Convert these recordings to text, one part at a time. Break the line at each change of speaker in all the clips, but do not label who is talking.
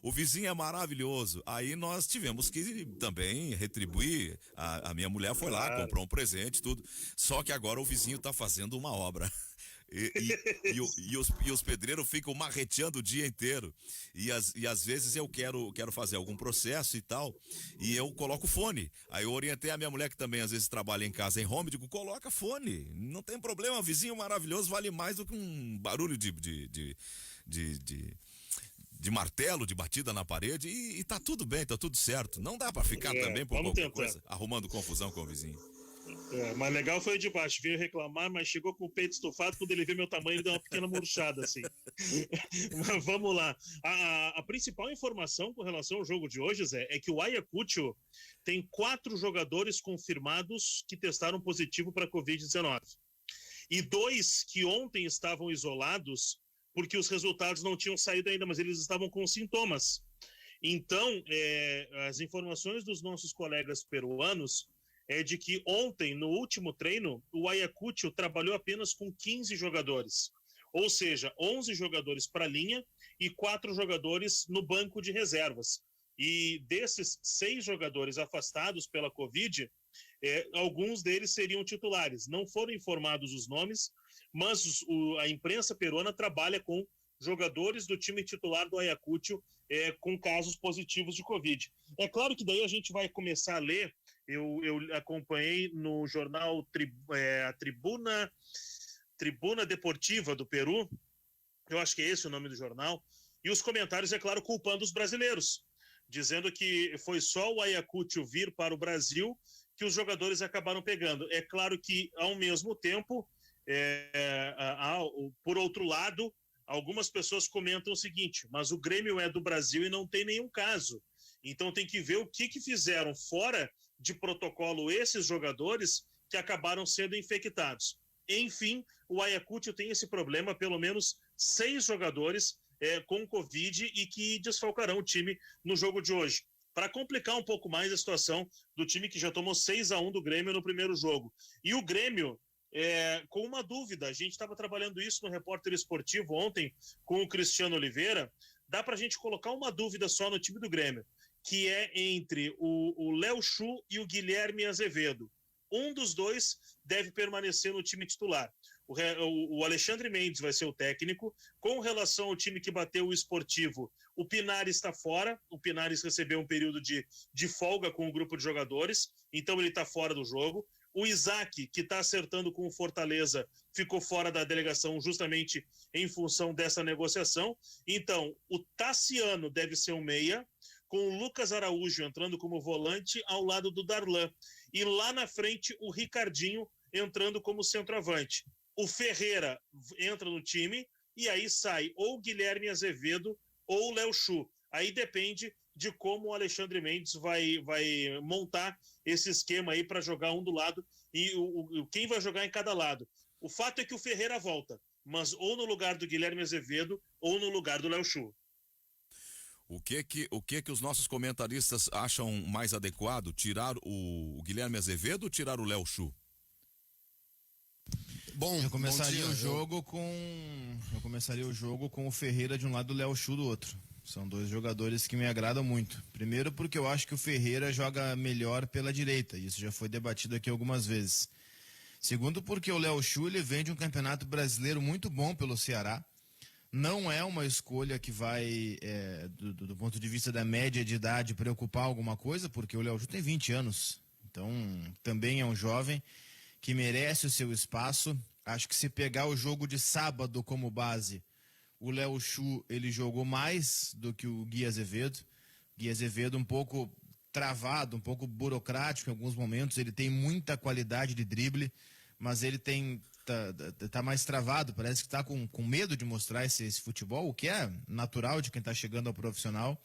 o vizinho é maravilhoso. Aí nós tivemos que também retribuir. A minha mulher foi lá,
Claro.
comprou um presente, tudo. Só que agora o vizinho tá fazendo uma obra. E os pedreiros ficam marreteando o dia inteiro. E às vezes eu quero fazer algum processo e tal, e eu coloco fone. Aí eu orientei a minha mulher, que também às vezes trabalha em casa em home, digo, coloca fone, não tem problema, vizinho maravilhoso vale mais do que um barulho de martelo, de batida na parede, e tá tudo bem, tá tudo certo. Não dá pra ficar também por
Vamos
qualquer
tentar.
coisa, arrumando confusão com o vizinho.
Mas legal foi o de baixo, veio reclamar, mas chegou com o peito estufado. Quando ele viu meu tamanho, ele deu uma pequena murchada, assim. Mas vamos lá. A principal informação com relação ao jogo de hoje, Zé, é que o Ayacucho tem 4 jogadores confirmados que testaram positivo para Covid-19. E 2 que ontem estavam isolados porque os resultados não tinham saído ainda, mas eles estavam com sintomas. Então, as informações dos nossos colegas peruanos é de que ontem, no último treino, o Ayacucho trabalhou apenas com 15 jogadores. Ou seja, 11 jogadores para a linha e 4 jogadores no banco de reservas. E desses 6 jogadores afastados pela Covid, alguns deles seriam titulares. Não foram informados os nomes, mas a imprensa peruana trabalha com jogadores do time titular do Ayacucho com casos positivos de Covid. É claro que daí a gente vai começar a ler. Eu acompanhei no jornal a Tribuna Deportiva do Peru, eu acho que é esse o nome do jornal, e os comentários, é claro, culpando os brasileiros, dizendo que foi só o Ayacucho vir para o Brasil que os jogadores acabaram pegando. É claro que, ao mesmo tempo, por outro lado, algumas pessoas comentam o seguinte, mas o Grêmio é do Brasil e não tem nenhum caso. Então tem que ver o que fizeram fora de protocolo esses jogadores que acabaram sendo infectados. Enfim, o Ayacucho tem esse problema, pelo menos 6 jogadores com Covid e que desfalcarão o time no jogo de hoje. Para complicar um pouco mais a situação do time que já tomou 6-1 do Grêmio no primeiro jogo. E o Grêmio, com uma dúvida, a gente estava trabalhando isso no Repórter Esportivo ontem com o Cristiano Oliveira, dá para a gente colocar uma dúvida só no time do Grêmio, que é entre o Léo Chu e o Guilherme Azevedo. Um dos dois deve permanecer no time titular. O Alexandre Mendes vai ser o técnico. Com relação ao time que bateu o Esportivo, o Pinares está fora. O Pinares recebeu um período de folga com o grupo de jogadores, então ele está fora do jogo. O Isaac, que está acertando com o Fortaleza, ficou fora da delegação justamente em função dessa negociação. Então, o Tassiano deve ser um meia, com o Lucas Araújo entrando como volante ao lado do Darlan. E lá na frente, o Ricardinho entrando como centroavante. O Ferreira entra no time e aí sai ou o Guilherme Azevedo ou o Léo Chu. Aí depende de como o Alexandre Mendes vai montar esse esquema aí para jogar um do lado e quem vai jogar em cada lado. O fato é que o Ferreira volta, mas ou no lugar do Guilherme Azevedo ou no lugar do Léo Chu.
O que os nossos comentaristas acham mais adequado? Tirar o Guilherme Azevedo ou tirar o Léo Chu?
Bom, eu começaria o jogo com o Ferreira de um lado e o Léo Chu do outro. São 2 jogadores que me agradam muito. Primeiro porque eu acho que o Ferreira joga melhor pela direita, isso já foi debatido aqui algumas vezes. Segundo porque o Léo Chu ele vem de um campeonato brasileiro muito bom pelo Ceará. Não é uma escolha que vai, do ponto de vista da média de idade, preocupar alguma coisa, porque o Léo Chu tem 20 anos. Então, também é um jovem que merece o seu espaço. Acho que se pegar o jogo de sábado como base, o Léo Chu, ele jogou mais do que o Gui Azevedo. Gui Azevedo um pouco travado, um pouco burocrático em alguns momentos. Ele tem muita qualidade de drible, mas ele tá mais travado, parece que tá com medo de mostrar esse futebol, o que é natural de quem tá chegando ao profissional.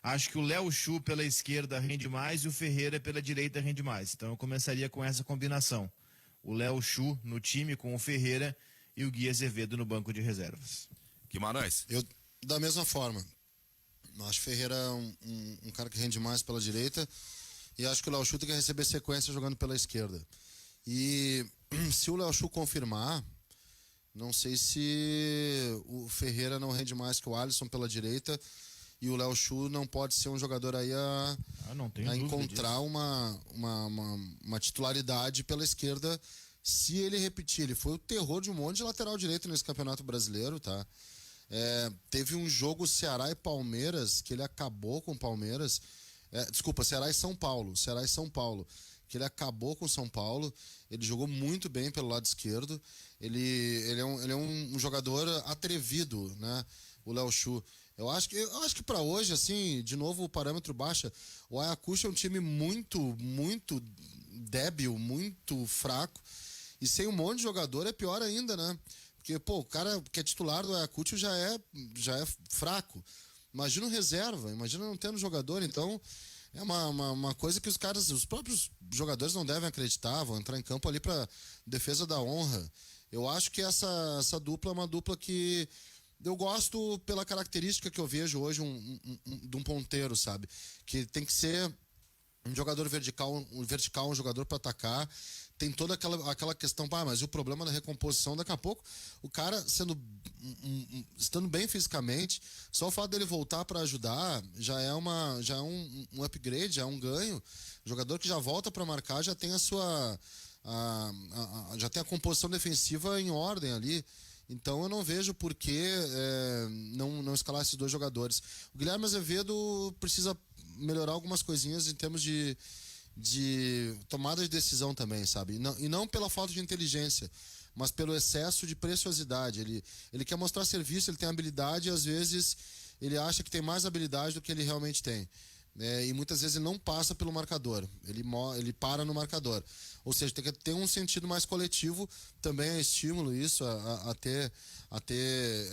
Acho que o Léo Chu pela esquerda rende mais e o Ferreira pela direita rende mais. Então eu começaria com essa combinação. O Léo Chu no time com o Ferreira e o Gui Azevedo no banco de reservas.
Guimarães?
Eu, da mesma forma. Acho que o Ferreira é um cara que rende mais pela direita e acho que o Léo Chu tem que receber sequência jogando pela esquerda. E se o Léo Chu confirmar, não sei se o Ferreira não rende mais que o Alisson pela direita E o Léo Chu não pode ser um jogador aí
Não tenho
a
dúvida
encontrar uma titularidade pela esquerda se ele repetir. Ele foi o terror de um monte de lateral direito nesse Campeonato Brasileiro, tá? Teve um jogo Ceará e Palmeiras, que ele acabou com o Palmeiras. Desculpa, Ceará e São Paulo. Que ele acabou com o São Paulo. Ele jogou muito bem pelo lado esquerdo. Ele é um jogador atrevido, né? O Léo Chu. Eu acho que para hoje, assim, de novo o parâmetro baixa. O Ayacucho é um time muito, muito débil, muito fraco. E sem um monte de jogador é pior ainda, né? Porque, pô, o cara que é titular do Ayacucho já é fraco. Imagina o reserva, imagina não tendo jogador. Então, é uma coisa que os próprios jogadores não devem acreditar, vão entrar em campo ali para defesa da honra. Eu acho que essa dupla é uma dupla que eu gosto pela característica que eu vejo hoje de um ponteiro, sabe? Que tem que ser um jogador vertical, um jogador para atacar. Tem toda aquela questão, mas o problema da recomposição, daqui a pouco, o cara estando bem fisicamente, só o fato dele voltar para ajudar já é um upgrade, já é um ganho. O jogador que já volta para marcar já tem já tem a composição defensiva em ordem ali. Então eu não vejo por que não escalar esses dois jogadores. O Guilherme Azevedo precisa melhorar algumas coisinhas em termos de tomada de decisão também, sabe? E não pela falta de inteligência, mas pelo excesso de preciosidade. Ele quer mostrar serviço, ele tem habilidade e às vezes ele acha que tem mais habilidade do que ele realmente tem. E muitas vezes ele não passa pelo marcador, ele para no marcador. Ou seja, tem que ter um sentido mais coletivo, também é estímulo isso, a ter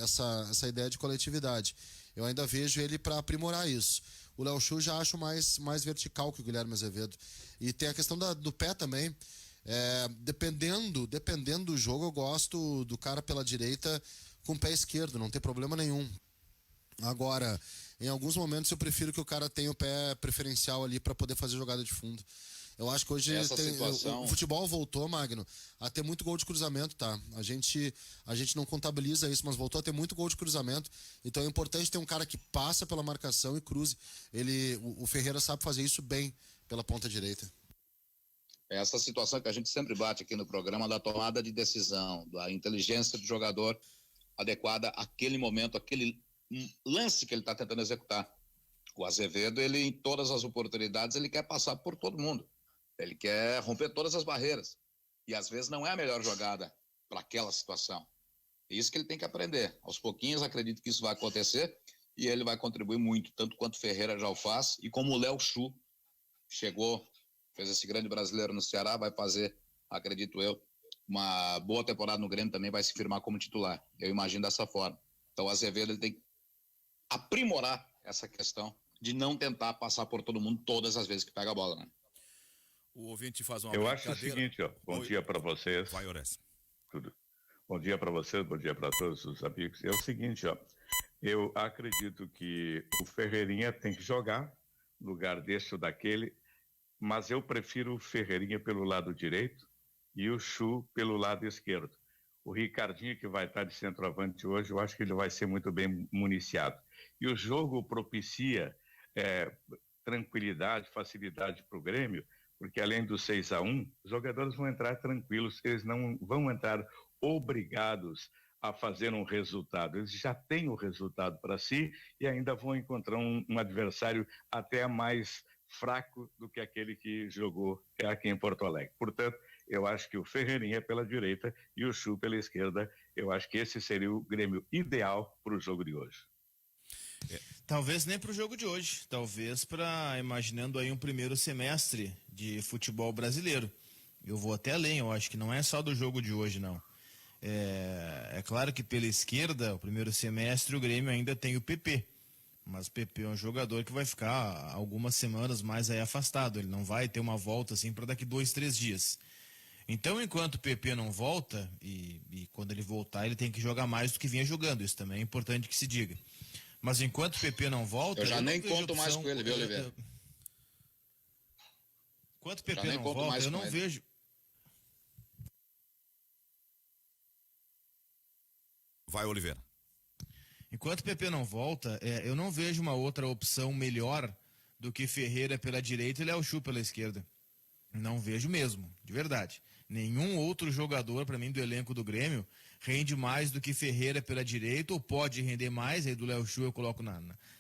essa ideia de coletividade. Eu ainda vejo ele para aprimorar isso. O Léo Chu já acho mais vertical que o Guilherme Azevedo. E tem a questão do pé também. Dependendo do jogo, eu gosto do cara pela direita com o pé esquerdo, não tem problema nenhum. Agora, em alguns momentos eu prefiro que o cara tenha o pé preferencial ali para poder fazer jogada de fundo. Eu acho que hoje o futebol voltou, Magno, a ter muito gol de cruzamento, tá? A gente não contabiliza isso, mas voltou a ter muito gol de cruzamento. Então é importante ter um cara que passa pela marcação e cruze. O Ferreira sabe fazer isso bem pela ponta direita.
Essa situação que a gente sempre bate aqui no programa da tomada de decisão, da inteligência do jogador adequada àquele momento, aquele lance que ele está tentando executar. O Azevedo, ele em todas as oportunidades, ele quer passar por todo mundo. Ele quer romper todas as barreiras. E às vezes não é a melhor jogada para aquela situação. É isso que ele tem que aprender. Aos pouquinhos, acredito que isso vai acontecer e ele vai contribuir muito, tanto quanto o Ferreira já o faz, e como o Léo Chu chegou, fez esse grande brasileiro no Ceará, vai fazer, acredito eu, uma boa temporada no Grêmio, também vai se firmar como titular. Eu imagino dessa forma. Então o Azevedo ele tem que aprimorar essa questão de não tentar passar por todo mundo todas as vezes que pega a bola, né?
O ouvinte faz uma
Eu acho o seguinte, bom dia para vocês.
Vai, Ores.
Tudo. Bom dia para vocês, bom dia para todos os amigos. É o seguinte, eu acredito que o Ferreirinha tem que jogar no lugar desse ou daquele, mas eu prefiro o Ferreirinha pelo lado direito e o Chu pelo lado esquerdo. O Ricardinho, que vai estar de centroavante hoje, eu acho que ele vai ser muito bem municiado. E o jogo propicia tranquilidade, facilidade para o Grêmio, porque além do 6-1, os jogadores vão entrar tranquilos, eles não vão entrar obrigados a fazer um resultado. Eles já têm o resultado para si e ainda vão encontrar um adversário até mais fraco do que aquele que jogou aqui em Porto Alegre. Portanto, eu acho que o Ferreirinha pela direita e o Chu pela esquerda, eu acho que esse seria o Grêmio ideal para o jogo de hoje.
Talvez nem para o jogo de hoje, talvez imaginando aí um primeiro semestre de futebol brasileiro. Eu vou até além, eu acho que não é só do jogo de hoje, não. É claro que pela esquerda, o primeiro semestre, o Grêmio ainda tem o PP. Mas o PP é um jogador que vai ficar algumas semanas mais aí afastado. Ele não vai ter uma volta assim para daqui 2-3 dias. Então, enquanto o PP não volta, e quando ele voltar, ele tem que jogar mais do que vinha jogando. Isso também é importante que se diga. Mas enquanto o PP não volta...
Eu já nem conto mais com ele, viu, Oliveira?
Enquanto o PP não volta, eu não vejo...
Vai, Oliveira.
Enquanto o PP não volta, eu não vejo uma outra opção melhor do que Ferreira pela direita e Léo Chu pela esquerda. Não vejo mesmo, de verdade. Nenhum outro jogador, para mim, do elenco do Grêmio, rende mais do que Ferreira pela direita, ou pode render mais, aí do Léo Chu eu coloco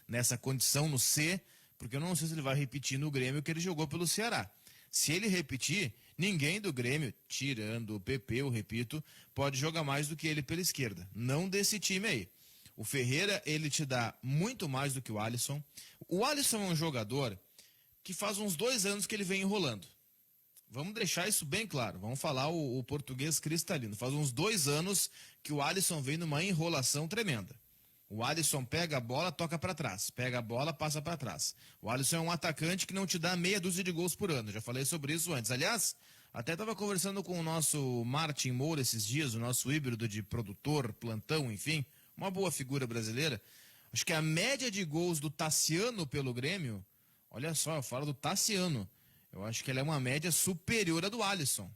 nessa condição no C, porque eu não sei se ele vai repetir no Grêmio o que ele jogou pelo Ceará. Se ele repetir, ninguém do Grêmio, tirando o PP, eu repito, pode jogar mais do que ele pela esquerda. Não desse time aí. O Ferreira, ele te dá muito mais do que o Alisson. O Alisson é um jogador que faz uns 2 anos que ele vem enrolando. Vamos deixar isso bem claro. Vamos falar o português cristalino. Faz uns 2 anos que o Alisson vem numa enrolação tremenda. O Alisson pega a bola, toca para trás. Pega a bola, passa para trás. O Alisson é um atacante que não te dá meia dúzia de gols por ano. Já falei sobre isso antes. Aliás, até estava conversando com o nosso Martin Moura esses dias, o nosso híbrido de produtor, plantão, enfim. Uma boa figura brasileira. Acho que a média de gols do Tassiano pelo Grêmio, olha só, eu falo do Tassiano, eu acho que ela é uma média superior à do Alisson.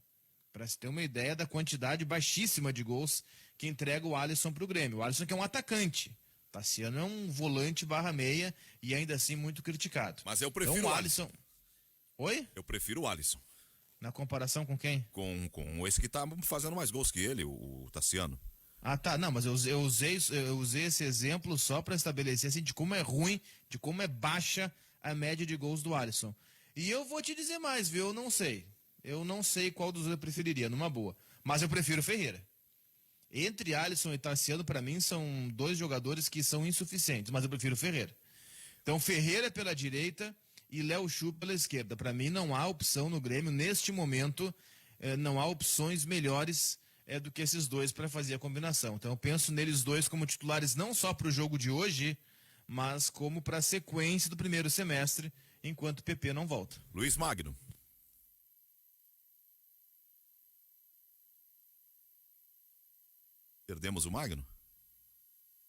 Para se ter uma ideia da quantidade baixíssima de gols que entrega o Alisson para o Grêmio. O Alisson que é um atacante. O Tassiano é um volante /meia e ainda assim muito criticado.
Mas eu prefiro
então,
o Alisson.
Oi?
Eu prefiro o Alisson.
Na comparação com quem?
Com esse que tá fazendo mais gols que ele, o Tassiano.
Ah, tá. Não, mas eu usei esse exemplo só para estabelecer assim, de como é ruim, de como é baixa a média de gols do Alisson. E eu vou te dizer mais, viu? Eu não sei. Eu não sei qual dos dois eu preferiria, numa boa. Mas eu prefiro Ferreira. Entre Alisson e Tassiano, para mim, são 2 jogadores que são insuficientes, mas eu prefiro Ferreira. Então, Ferreira pela direita e Léo Chu pela esquerda. Para mim, não há opção no Grêmio, neste momento, não há opções melhores do que esses dois para fazer a combinação. Então eu penso neles dois como titulares não só para o jogo de hoje, mas como para a sequência do primeiro semestre, enquanto o PP não volta.
Luiz Magno. Perdemos o Magno?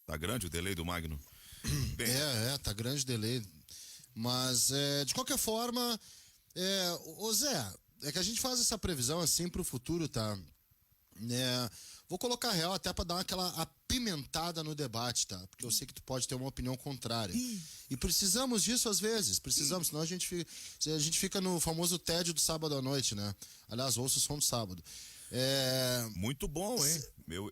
Tá grande o delay do Magno?
Bem... tá grande o delay. Mas, de qualquer forma, ô Zé, é que a gente faz essa previsão assim pro futuro, tá? Vou colocar real até para dar aquela apimentada no debate, tá? Porque eu sei que tu pode ter uma opinião contrária. E precisamos disso às vezes, senão a gente fica no famoso tédio do sábado à noite, né? Aliás, ouço o som do sábado.
Muito bom, hein?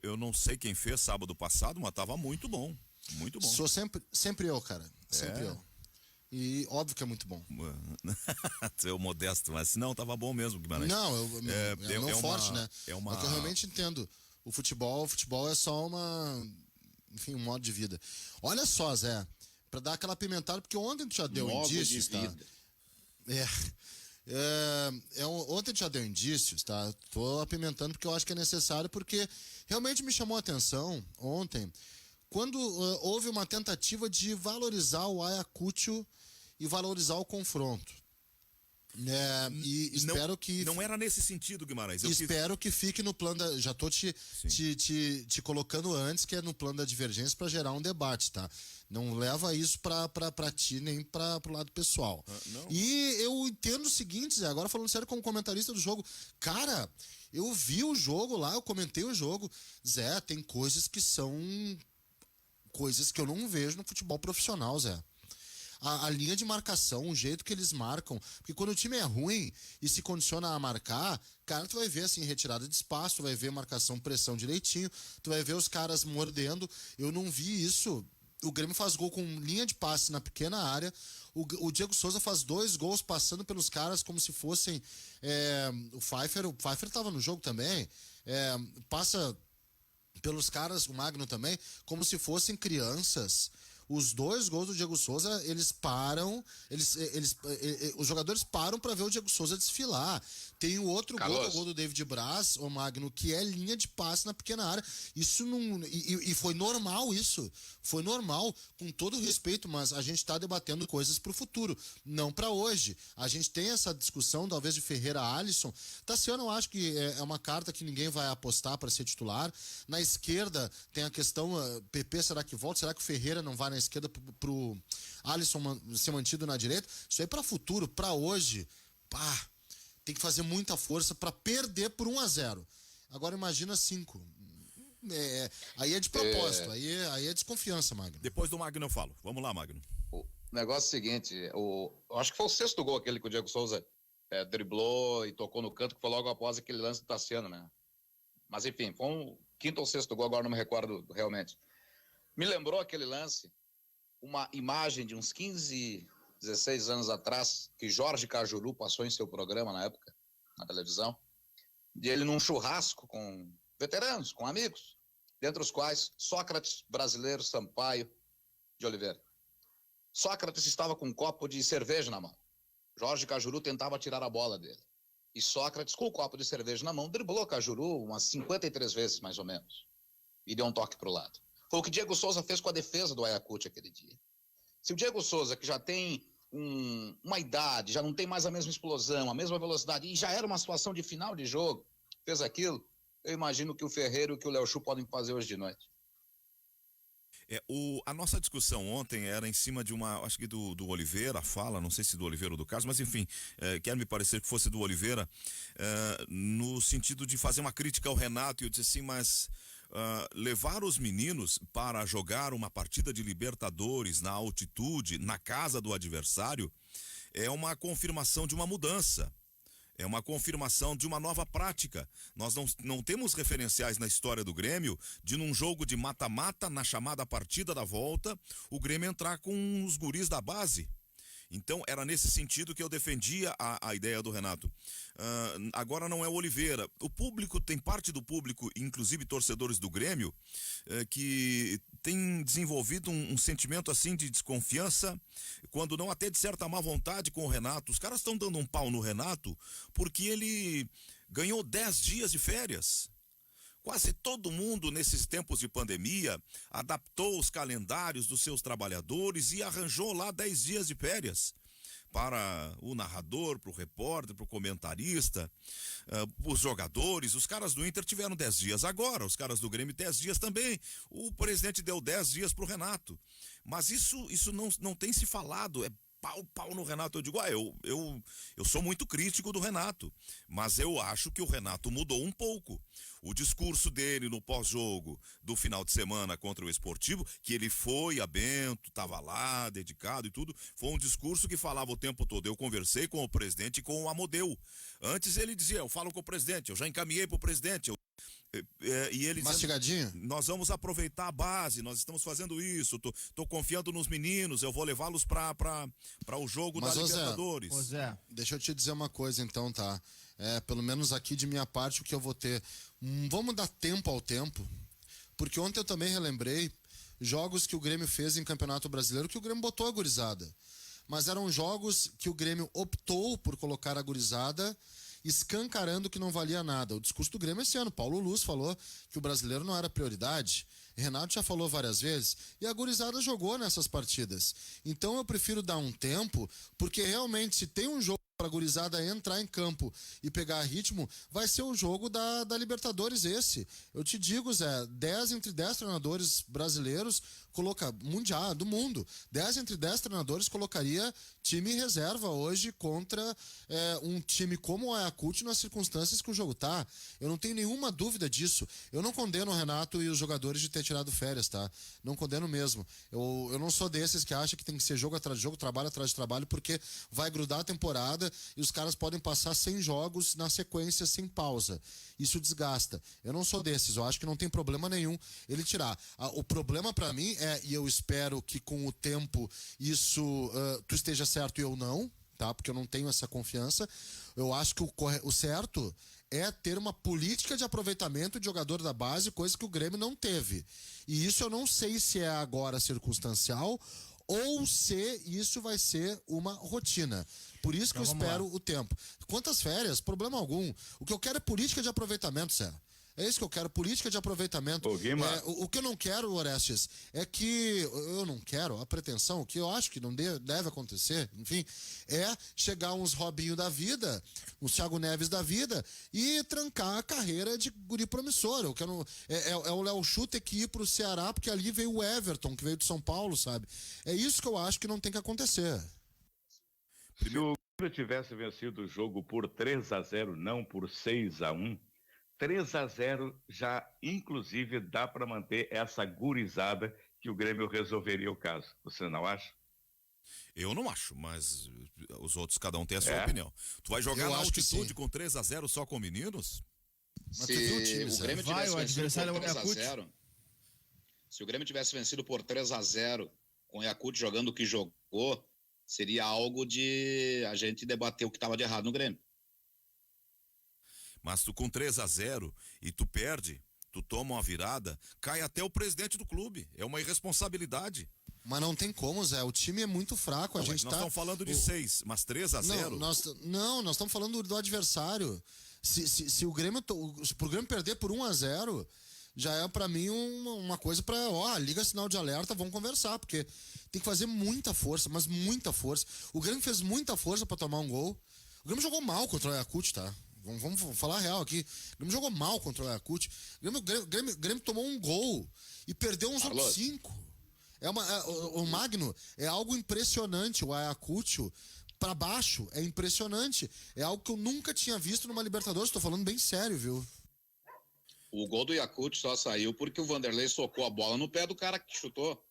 Eu não sei quem fez sábado passado, mas tava muito bom. Muito bom.
Sou sempre eu, cara. Sempre eu. E óbvio que é muito bom.
Seu modesto, mas não, tava bom mesmo, Guimarães.
Não, é meu forte, né? É que eu realmente entendo. O futebol é só um modo de vida. Olha só, Zé, pra dar aquela pimentada, porque ontem tu já deu indícios, tá? Ontem tu já deu indícios, tá? Tô apimentando porque eu acho que é necessário, porque realmente me chamou a atenção ontem, quando houve uma tentativa de valorizar o Ayacucho e valorizar o confronto. E espero que...
Não era nesse sentido, Guimarães.
Espero que fique no plano da... Já tô te colocando antes, que é no plano da divergência para gerar um debate, tá? Não leva isso pra ti, nem pro lado pessoal. E eu entendo o seguinte, Zé, agora falando sério como comentarista do jogo. Cara, eu vi o jogo lá, eu comentei o jogo. Zé, tem coisas que são... coisas que eu não vejo no futebol profissional, Zé. A linha de marcação, o jeito que eles marcam, porque quando o time é ruim e se condiciona a marcar, cara, tu vai ver assim, retirada de espaço, tu vai ver marcação, pressão direitinho, tu vai ver os caras mordendo. Eu não vi isso. O Grêmio faz gol com linha de passe na pequena área, o Diego Souza faz 2 gols passando pelos caras como se fossem o Pfeiffer tava no jogo também, passa pelos caras, o Magno também, como se fossem crianças. Os 2 gols do Diego Souza, eles param, os jogadores param para ver o Diego Souza desfilar. Tem o outro gol, que é o gol do David Braz, o Magno, que é linha de passe na pequena área. Isso não... E foi normal isso. Foi normal, com todo respeito, mas a gente está debatendo coisas para o futuro, não para hoje. A gente tem essa discussão, talvez, de Ferreira Alisson. Tassiano, eu acho que é uma carta que ninguém vai apostar para ser titular. Na esquerda, tem a questão, PP, será que volta? Será que o Ferreira não vai na esquerda pro Alisson ser mantido na direita? Isso aí para futuro, para hoje, tem que fazer muita força para perder por 1-0. Agora imagina 5. aí é de propósito, aí é desconfiança, Magno.
Depois do Magno eu falo. Vamos lá, Magno.
O negócio é o seguinte, eu acho que foi o 6º gol aquele que o Diego Souza driblou e tocou no canto, que foi logo após aquele lance do Tassiano, né? Mas enfim, foi um 5º ou 6º gol, agora não me recordo realmente. Me lembrou aquele lance, uma imagem de uns 15, 16 anos atrás, que Jorge Cajuru passou em seu programa na época, na televisão, de ele num churrasco com veteranos, com amigos, dentre os quais Sócrates, Brasileiro, Sampaio de Oliveira. Sócrates estava com um copo de cerveja na mão. Jorge Cajuru tentava tirar a bola dele. E Sócrates, com o copo de cerveja na mão, driblou Cajuru umas 53 vezes, mais ou menos. E deu um toque para o lado. Foi o que Diego Souza fez com a defesa do Ayacucho aquele dia. Se o Diego Souza, que já tem uma idade, já não tem mais a mesma explosão, a mesma velocidade, e já era uma situação de final de jogo, fez aquilo, eu imagino que o Ferreira e que o Léo Chu podem fazer hoje de noite.
A nossa discussão ontem era em cima de acho que do Oliveira, fala, não sei se do Oliveira ou do Carlos, mas enfim, quer me parecer que fosse do Oliveira, no sentido de fazer uma crítica ao Renato, e eu disse assim, mas levar os meninos para jogar uma partida de Libertadores na altitude, na casa do adversário, é uma confirmação de uma mudança. É uma confirmação de uma nova prática. Nós não temos referenciais na história do Grêmio de num jogo de mata-mata, na chamada partida da volta, o Grêmio entrar com os guris da base. Então, era nesse sentido que eu defendia a ideia do Renato. Agora não é o Oliveira. O público, tem parte do público, inclusive torcedores do Grêmio, que tem desenvolvido um sentimento assim de desconfiança, quando não até de certa má vontade com o Renato. Os caras estão dando um pau no Renato porque ele ganhou 10 dias de férias. Quase todo mundo, nesses tempos de pandemia, adaptou os calendários dos seus trabalhadores e arranjou lá 10 dias de férias para o narrador, para o repórter, para o comentarista, os jogadores. Os caras do Inter tiveram 10 dias agora, os caras do Grêmio 10 dias também. O presidente deu 10 dias para o Renato. Mas isso não tem se falado, pau no Renato. Eu digo, eu sou muito crítico do Renato, mas eu acho que o Renato mudou um pouco. O discurso dele no pós-jogo do final de semana contra o Esportivo, que ele foi a Bento, estava lá, dedicado e tudo, foi um discurso que falava o tempo todo. Eu conversei com o presidente e com o Amodeu. Antes ele dizia, eu falo com o presidente, eu já encaminhei para o presidente. E ele
mastigadinho?
Nós vamos aproveitar a base, nós estamos fazendo isso, tô confiando nos meninos, eu vou levá-los para o jogo da Libertadores.
Zé,
deixa eu te dizer uma coisa então, tá? Pelo menos aqui de minha parte o que eu vou ter, vamos dar tempo ao tempo, porque ontem eu também relembrei jogos que o Grêmio fez em Campeonato Brasileiro, que o Grêmio botou a gurizada, mas eram jogos que o Grêmio optou por colocar a gurizada escancarando que não valia nada. O discurso do Grêmio esse ano, Paulo Luz falou que o brasileiro não era prioridade, Renato já falou várias vezes, e a gurizada jogou nessas partidas. Então eu prefiro dar um tempo, porque realmente se tem um jogo para a gurizada entrar em campo e pegar ritmo, vai ser o jogo da Libertadores esse. Eu te digo, Zé, 10 entre 10 treinadores brasileiros mundial, do mundo, 10 entre 10 treinadores colocaria time reserva hoje contra um time como o Ayacucho nas circunstâncias que o jogo tá. Eu não tenho nenhuma dúvida disso. Eu não condeno o Renato e os jogadores de ter tirado férias, tá? Não condeno mesmo. Eu não sou desses que acha que tem que ser jogo atrás de jogo, trabalho atrás de trabalho, porque vai grudar a temporada e os caras podem passar 100 jogos na sequência sem pausa. Isso desgasta. Eu não sou desses, eu acho que não tem problema nenhum ele tirar. O problema pra mim e eu espero que com o tempo isso tu esteja certo e eu não, tá? Porque eu não tenho essa confiança. Eu acho que o certo é ter uma política de aproveitamento de jogador da base, coisa que o Grêmio não teve. E isso eu não sei se é agora circunstancial ou se isso vai ser uma rotina. Por isso que eu espero o tempo. Quantas férias? Problema algum. O que eu quero é política de aproveitamento, Zé. É isso que eu quero, política de aproveitamento. O que eu não quero, Orestes, é que... Eu não quero, a pretensão, o que eu acho que não deve acontecer, enfim, é chegar uns Robinho da vida, uns Thiago Neves da vida e trancar a carreira de guri promissor. Eu quero, é o Léo Chu ter que ir pro Ceará, porque ali veio o Everton, que veio de São Paulo, sabe? É isso que eu acho que não tem que acontecer.
Se o Grêmio tivesse vencido o jogo por 3-0, não por 6-1, 3-0 já, inclusive, dá para manter essa gurizada que o Grêmio resolveria o caso. Você não acha?
Eu não acho, mas os outros, cada um tem a sua
É.
opinião. Tu vai jogar
Eu
na
acho que
altitude
sim.
com 3-0 só com meninos?
Mas tu viu o time,
Se o
Zé?
Grêmio
Vai,
tivesse
o
vencido
adversário
por
é o Yakut.
3-0, se o Grêmio tivesse vencido por 3-0, com o Yakut jogando o que jogou, seria algo de a gente debater o que estava de errado no Grêmio.
Mas tu com 3-0 e tu perde, tu toma uma virada, cai até o presidente do clube. É uma irresponsabilidade.
Mas não tem como, Zé. O time é muito fraco. A
Não,
gente
nós estamos falando de 6, mas 3-0.
Nós estamos falando do adversário. Se o Grêmio, pro Grêmio perder por 1-0, já é pra mim uma coisa pra, liga sinal de alerta, vamos conversar, porque tem que fazer muita força, mas muita força. O Grêmio fez muita força pra tomar um gol. O Grêmio jogou mal contra o Yakut, tá? Vamos falar a real aqui. O Grêmio jogou mal contra o Yakut. O Grêmio tomou um gol e perdeu uns outros 5. O Magno é algo impressionante. O Ayacucho pra baixo é impressionante. É algo que eu nunca tinha visto numa Libertadores. Tô falando bem sério, viu?
O gol do Yakut só saiu porque o Vanderlei socou a bola no pé do cara que chutou.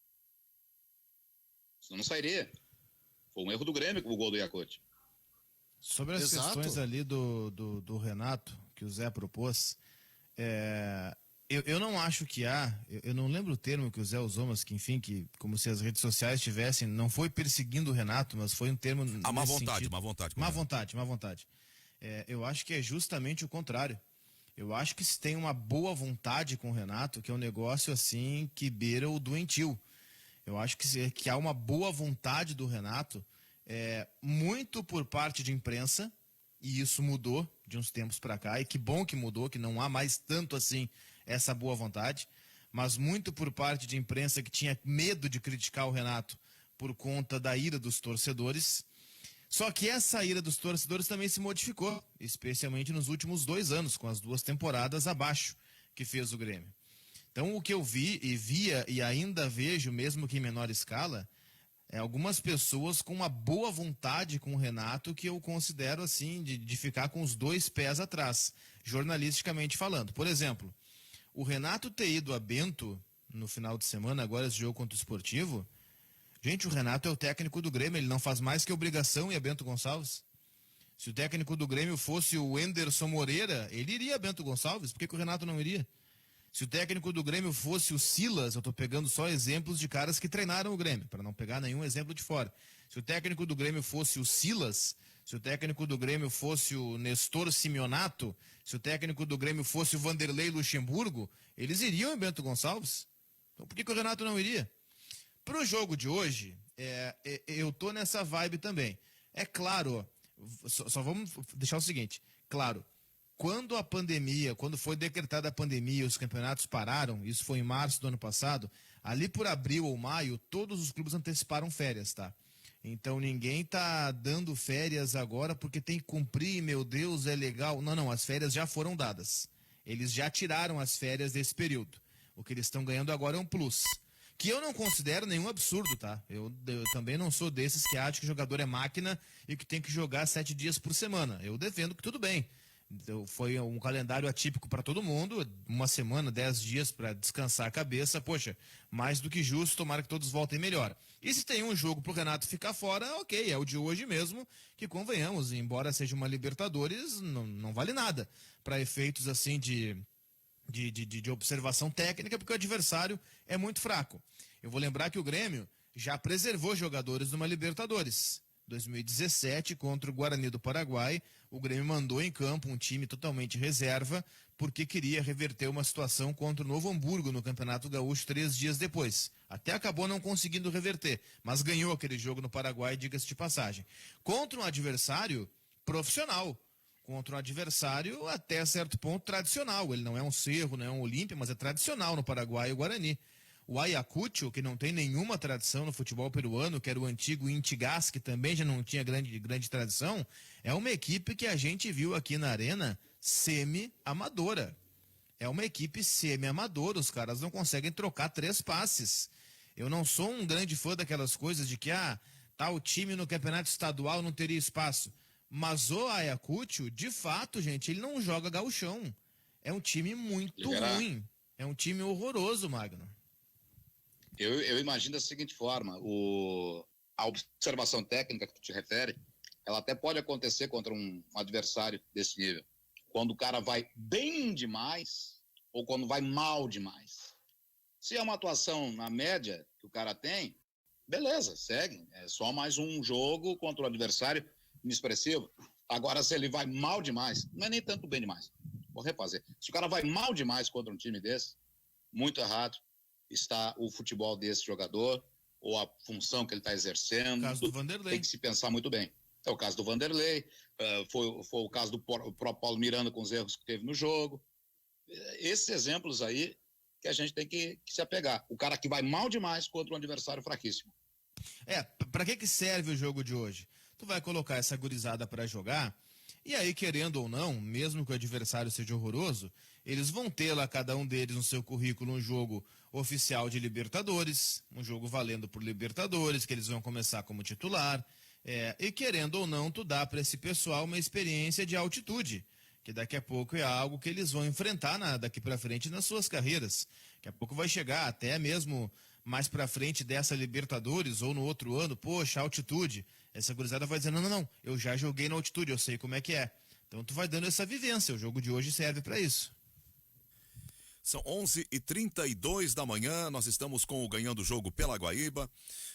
Senão não sairia. Foi um erro do Grêmio o gol do Yakut.
Sobre as
Exato.
questões ali do Renato, que o Zé propôs, eu não acho que eu não lembro o termo que o Zé usou, mas que enfim, que como se as redes sociais tivessem, não foi perseguindo o Renato, mas foi um termo
Má
nesse
vontade,
sentido.
má vontade.
Má vontade. Eu acho que é justamente o contrário. Eu acho que se tem uma boa vontade com o Renato, que é um negócio assim que beira o doentio. Eu acho que há uma boa vontade do Renato, muito por parte de imprensa, e isso mudou de uns tempos para cá, e que bom que mudou, que não há mais tanto assim essa boa vontade, mas muito por parte de imprensa que tinha medo de criticar o Renato por conta da ira dos torcedores. Só que essa ira dos torcedores também se modificou, especialmente nos últimos 2 anos, com as 2 temporadas abaixo que fez o Grêmio. Então o que eu via e ainda vejo, mesmo que em menor escala, algumas pessoas com uma boa vontade com o Renato, que eu considero assim, de ficar com os 2 pés atrás, jornalisticamente falando. Por exemplo, o Renato ter ido a Bento no final de semana, agora esse jogo contra o Sportivo. Gente, o Renato é o técnico do Grêmio, ele não faz mais que obrigação ir a Bento Gonçalves. Se o técnico do Grêmio fosse o Enderson Moreira, ele iria a Bento Gonçalves, por que o Renato não iria? Se o técnico do Grêmio fosse o Silas, eu estou pegando só exemplos de caras que treinaram o Grêmio, para não pegar nenhum exemplo de fora. Se o técnico do Grêmio fosse o Silas, se o técnico do Grêmio fosse o Nestor Simeonato, se o técnico do Grêmio fosse o Vanderlei Luxemburgo, eles iriam em Bento Gonçalves. Então por que o Renato não iria? Para o jogo de hoje, eu tô nessa vibe também. É claro, só vamos deixar o seguinte, claro, quando foi decretada a pandemia e os campeonatos pararam, isso foi em março do ano passado, ali por abril ou maio, todos os clubes anteciparam férias, tá? Então ninguém tá dando férias agora porque tem que cumprir, meu Deus, é legal. Não, as férias já foram dadas. Eles já tiraram as férias desse período. O que eles estão ganhando agora é um plus. Que eu não considero nenhum absurdo, tá? Eu também não sou desses que acham que o jogador é máquina e que tem que jogar 7 dias por semana. Eu defendo que tudo bem. Então, foi um calendário atípico para todo mundo, 1 semana, 10 dias para descansar a cabeça. Poxa, mais do que justo, tomara que todos voltem melhor. E se tem um jogo pro Renato ficar fora, ok, é o de hoje mesmo, que convenhamos, embora seja uma Libertadores, não vale nada para efeitos assim de observação técnica, porque o adversário é muito fraco. Eu vou lembrar que o Grêmio já preservou jogadores numa Libertadores. 2017, contra o Guarani do Paraguai, o Grêmio mandou em campo um time totalmente reserva, porque queria reverter uma situação contra o Novo Hamburgo no Campeonato Gaúcho 3 dias depois. Até acabou não conseguindo reverter, mas ganhou aquele jogo no Paraguai, diga-se de passagem. Contra um adversário profissional, contra um adversário até certo ponto tradicional. Ele não é um Cerro, não é um Olímpia, mas é tradicional no Paraguai e o Guarani. O Ayacucho, que não tem nenhuma tradição no futebol peruano, que era o antigo Intigas, que também já não tinha grande tradição, é uma equipe que a gente viu aqui na Arena semi-amadora. É uma equipe semi-amadora, os caras não conseguem trocar 3 passes. Eu não sou um grande fã daquelas coisas de que, tal time no campeonato estadual não teria espaço. Mas o Ayacucho, de fato, gente, ele não joga gauchão. é um time muito
Liberar.
ruim. É um time horroroso, Magno.
Eu imagino da seguinte forma, a observação técnica que tu te refere, ela até pode acontecer contra um adversário desse nível. Quando o cara vai bem demais ou quando vai mal demais. Se é uma atuação na média que o cara tem, beleza, segue. É só mais um jogo contra o adversário inexpressivo. Agora, se ele vai mal demais, não é nem tanto bem demais. Vou refazer. Se o cara vai mal demais contra um time desse, muito errado está o futebol desse jogador ou a função que ele está exercendo.
O caso do Vanderlei.
Tem que se pensar muito bem. É o caso do Vanderlei, foi o caso do próprio Paulo Miranda com os erros que teve no jogo. Esses exemplos aí que a gente tem que se apegar. O cara que vai mal demais contra um adversário fraquíssimo.
Pra que serve o jogo de hoje? Tu vai colocar essa gurizada pra jogar, e aí, querendo ou não, mesmo que o adversário seja horroroso, eles vão ter lá, cada um deles, no seu currículo, um jogo oficial de Libertadores, um jogo valendo por Libertadores, que eles vão começar como titular. E querendo ou não, tu dá para esse pessoal uma experiência de altitude, que daqui a pouco é algo que eles vão enfrentar daqui para frente nas suas carreiras. Daqui a pouco vai chegar até mesmo mais para frente dessa Libertadores ou no outro ano, poxa, altitude. Essa gurizada vai dizer, não, eu já joguei na altitude, eu sei como é que é. Então tu vai dando essa vivência, o jogo de hoje serve para isso.
São 11h32 da manhã, nós estamos com o Ganhando o Jogo pela Guaíba.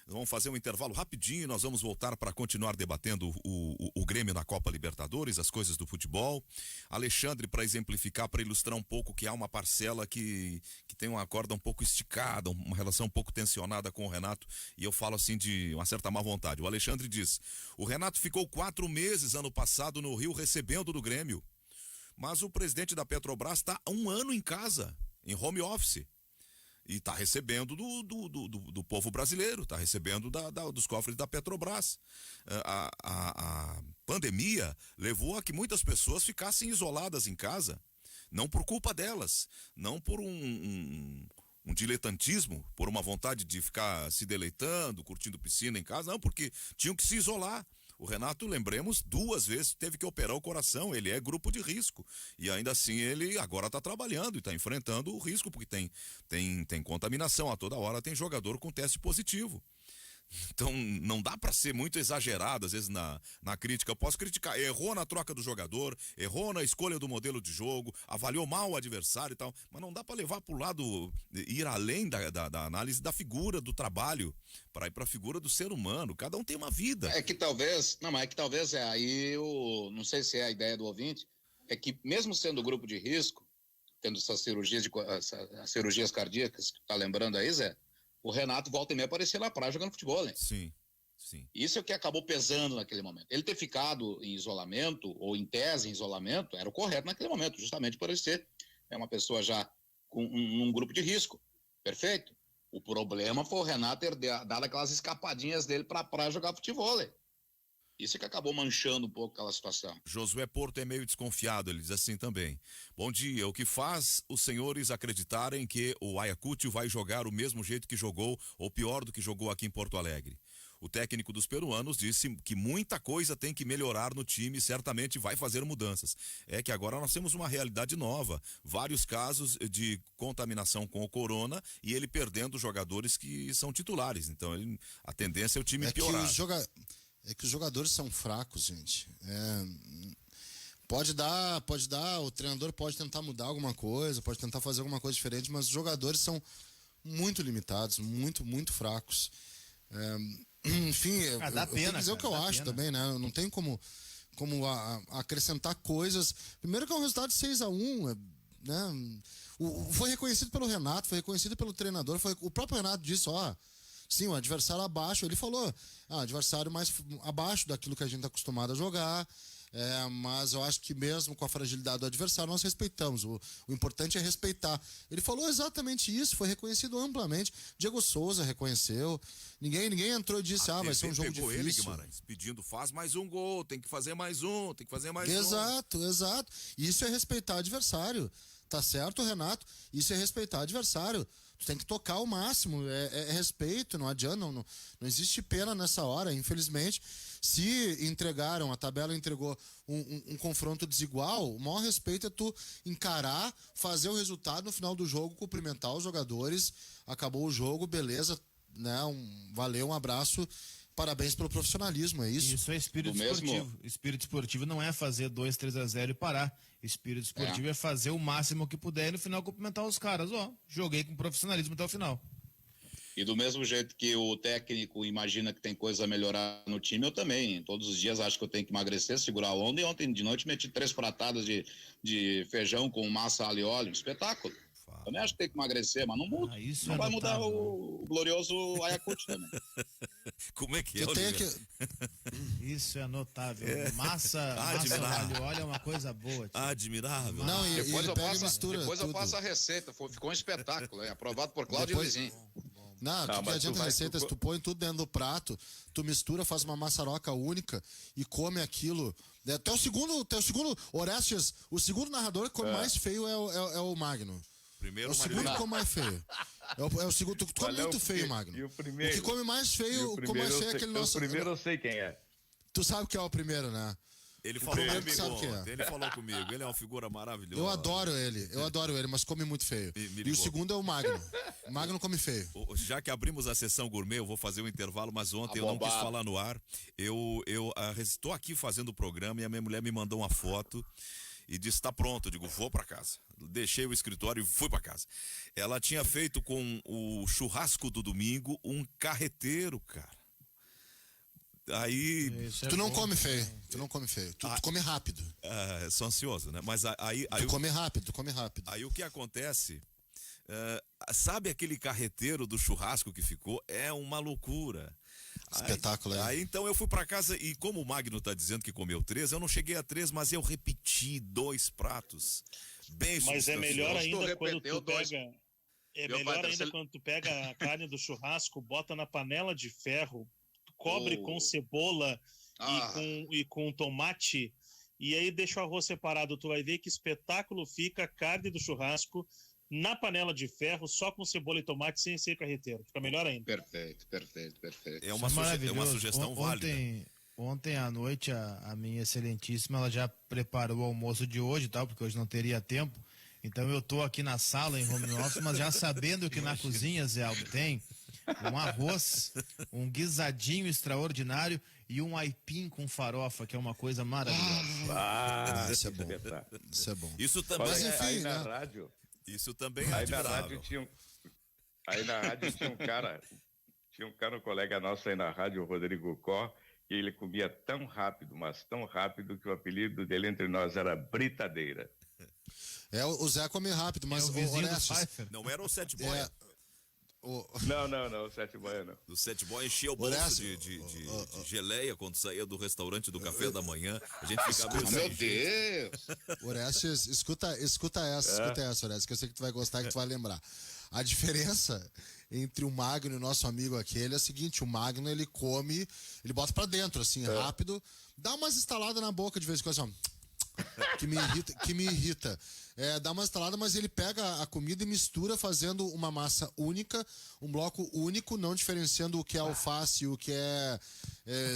Vamos fazer um intervalo rapidinho, nós vamos voltar para continuar debatendo o Grêmio na Copa Libertadores, as coisas do futebol. Alexandre, para exemplificar, para ilustrar um pouco que há uma parcela que tem uma corda um pouco esticada, uma relação um pouco tensionada com o Renato, e eu falo assim de uma certa má vontade. O Alexandre diz, o Renato ficou 4 meses ano passado no Rio recebendo do Grêmio. Mas o presidente da Petrobras está há 1 ano em casa, em home office. E está recebendo do povo brasileiro, está recebendo dos cofres da Petrobras. A pandemia levou a que muitas pessoas ficassem isoladas em casa. Não por culpa delas, não por um diletantismo, por uma vontade de ficar se deleitando, curtindo piscina em casa, não, porque tinham que se isolar. O Renato, lembremos, 2 vezes teve que operar o coração, ele é grupo de risco. E ainda assim ele agora está trabalhando e está enfrentando o risco, porque tem contaminação, a toda hora tem jogador com teste positivo. Então não dá para ser muito exagerado às vezes na crítica. Eu posso criticar, errou na troca do jogador, errou na escolha do modelo de jogo, avaliou mal o adversário e tal, mas não dá para levar para o lado, ir além da análise da figura, do trabalho, para ir para a figura do ser humano. Cada um tem uma vida.
É que talvez aí, não sei se é a ideia do ouvinte, é que mesmo sendo grupo de risco, tendo essas cirurgias cardíacas que tu tá lembrando aí, Zé, o Renato volta e meia aparecia na praia jogando futebol, né?
Sim.
Isso é o que acabou pesando naquele momento. Ele ter ficado em isolamento, ou em tese em isolamento, era o correto naquele momento, justamente por ele ser uma pessoa já com um grupo de risco. Perfeito? O problema foi o Renato ter dado aquelas escapadinhas dele pra praia jogar futebol, né? Isso é que acabou manchando um pouco aquela situação.
Josué Porto é meio desconfiado, ele diz assim também. Bom dia, o que faz os senhores acreditarem que o Ayacucho vai jogar o mesmo jeito que jogou, ou pior do que jogou aqui em Porto Alegre? O técnico dos peruanos disse que muita coisa tem que melhorar no time e certamente vai fazer mudanças. É que agora nós temos uma realidade nova, vários casos de contaminação com o corona e ele perdendo jogadores que são titulares. Então a tendência é o time piorar.
É que os jogadores são fracos, gente. Pode dar, o treinador pode tentar mudar alguma coisa, pode tentar fazer alguma coisa diferente, mas os jogadores são muito limitados, muito, muito fracos. Enfim,
dá pena,
eu tenho que dizer o que eu acho
pena.
também, né? Não tem como acrescentar coisas. Primeiro que é um resultado de 6-1, né? Foi reconhecido pelo Renato, foi reconhecido pelo treinador, o próprio Renato disse, sim, o adversário abaixo, ele falou, adversário mais abaixo daquilo que a gente está acostumado a jogar, mas eu acho que mesmo com a fragilidade do adversário, nós respeitamos, o importante é respeitar. Ele falou exatamente isso, foi reconhecido amplamente, Diego Souza reconheceu, ninguém entrou e disse, vai ser um jogo
pegou
difícil.
Ele, Guimarães, pedindo, faz mais um gol, tem que fazer mais um.
Exato. Isso é respeitar o adversário. Tá certo, Renato? Isso é respeitar o adversário. Tu tem que tocar ao máximo, é respeito, não adianta, não existe pena nessa hora, infelizmente. Se entregaram, a tabela entregou um confronto desigual, o maior respeito é tu encarar, fazer o resultado no final do jogo, cumprimentar os jogadores, acabou o jogo, beleza, né? Valeu, um abraço, parabéns pelo profissionalismo, é isso?
Isso é espírito esportivo. Espírito esportivo não é fazer 2-3-0 e parar. Espírito esportivo é fazer o máximo que puder e no final cumprimentar os caras. Joguei com profissionalismo até o final.
E do mesmo jeito que o técnico imagina que tem coisa a melhorar no time, eu também. Todos os dias acho que eu tenho que emagrecer, segurar a onda. E ontem de noite meti 3 pratadas de feijão com massa, alho e óleo. Espetáculo. Também acho que tem que emagrecer, mas não muda. Não vai mudar o glorioso Ayacucho também.
Como é que é,
Isso é notável. Massa, alho e óleo é uma coisa boa. Tipo.
Admirável.
Não, e
depois
eu
eu passo a receita. Ficou um espetáculo. Aprovado por Cláudio e Luizinho.
Não, que adianta receitas, tu põe tudo dentro do prato, tu mistura, faz uma maçaroca única e come aquilo. Até o segundo, Orestes, o segundo narrador que come mais feio é o Magno.
Primeiro,
o segundo que come mais feio. É o segundo, tu come muito feio, Magno.
E o primeiro?
O que come mais feio, é aquele nosso...
O primeiro eu sei quem é.
Tu sabe que é o primeiro, né?
Ele falou comigo
ontem,
ele falou comigo, ele é uma figura maravilhosa.
Eu adoro ele, mas come muito feio. E o segundo é o Magno. O Magno come feio.
Já que abrimos a sessão gourmet, eu vou fazer um intervalo, mas ontem eu não quis falar no ar. Eu estou aqui fazendo o programa e a minha mulher me mandou uma foto e disse, tá pronto. Eu digo, vou para casa. Deixei o escritório e fui para casa. Ela tinha feito com o churrasco do domingo um carreteiro, cara. Aí.
Tu não come feio. Tu come rápido.
Sou ansioso, né? Mas aí.
Tu come rápido.
Aí o que acontece? Sabe aquele carreteiro do churrasco que ficou? É uma loucura.
Espetáculo,
Aí então eu fui pra casa e como o Magno tá dizendo que comeu 3, eu não cheguei a 3, mas eu repeti 2 pratos. Bem
Mas é melhor ainda quando tu
dois.
pega. É melhor ainda quando tu pega a carne do churrasco, bota na panela de ferro, cobre com cebola e com tomate, e aí deixa o arroz separado. Tu vai ver que espetáculo fica a carne do churrasco na panela de ferro, só com cebola e tomate, sem ser carreteiro. Fica melhor ainda.
Perfeito.
É uma sugestão válida.
Ontem à noite, a minha excelentíssima, ela já preparou o almoço de hoje, tal, porque hoje não teria tempo. Então eu tô aqui na sala, em home office, mas já sabendo que na cozinha, Zé Aldo, tem um arroz, um guisadinho extraordinário e um aipim com farofa, que é uma coisa maravilhosa.
Isso é bom. Isso é bom.
Isso também
Mas enfim,
aí
né?
na rádio...
Isso também é
aí na
admirável.
rádio tinha um cara, um colega nosso aí na rádio, o Rodrigo Có, e ele comia tão rápido, mas tão rápido, que o apelido dele entre nós era Britadeira.
O Zé come rápido, mas
o vizinho do
Orestes,
Pfeiffer.
Não era o Sete Boia.
Não, o Sete Boia não.
O Sete Boia enchia o bolso de geleia quando saía do restaurante do café da manhã. A gente ficava meio
Meu Deus!
Orestes, escuta essa, Orestes, que eu sei que tu vai gostar, que tu vai lembrar. A diferença entre o Magno e o nosso amigo aquele é a seguinte: o Magno, ele come, ele bota pra dentro, assim, rápido, dá umas estaladas na boca de vez em quando, assim, ó, que me irrita. Dá uma estalada, mas ele pega a comida e mistura, fazendo uma massa única, um bloco único, não diferenciando o que é alface e o que é,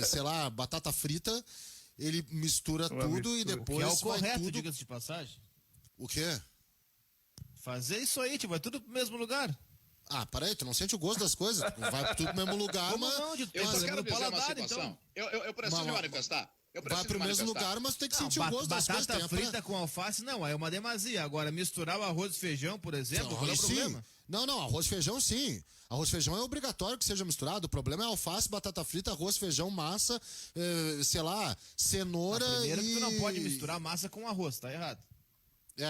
sei lá, batata frita. Ele mistura tudo e depois
Que é o
vai
correto,
tudo...
diga-se de passagem.
O quê?
Fazer isso aí, tipo, vai tudo pro mesmo lugar.
Peraí, tu não sente o gosto das coisas? Vai tudo pro mesmo lugar,
Como
mas...
não?
Eu só quero
no
dizer uma
paladar,
situação.
então.
Eu preciso me manifestar.
Vai pro mesmo lugar, mas tu tem que sentir o gosto das coisas.
Batata frita com alface, não, é uma demasia. Agora, misturar o arroz e feijão, por exemplo, qual é o problema?
Não, arroz e feijão sim. Arroz e feijão é obrigatório que seja misturado. O problema é alface, batata frita, arroz, feijão, massa, sei lá, cenoura
Primeiro que tu não
e...
pode misturar massa com arroz, tá errado.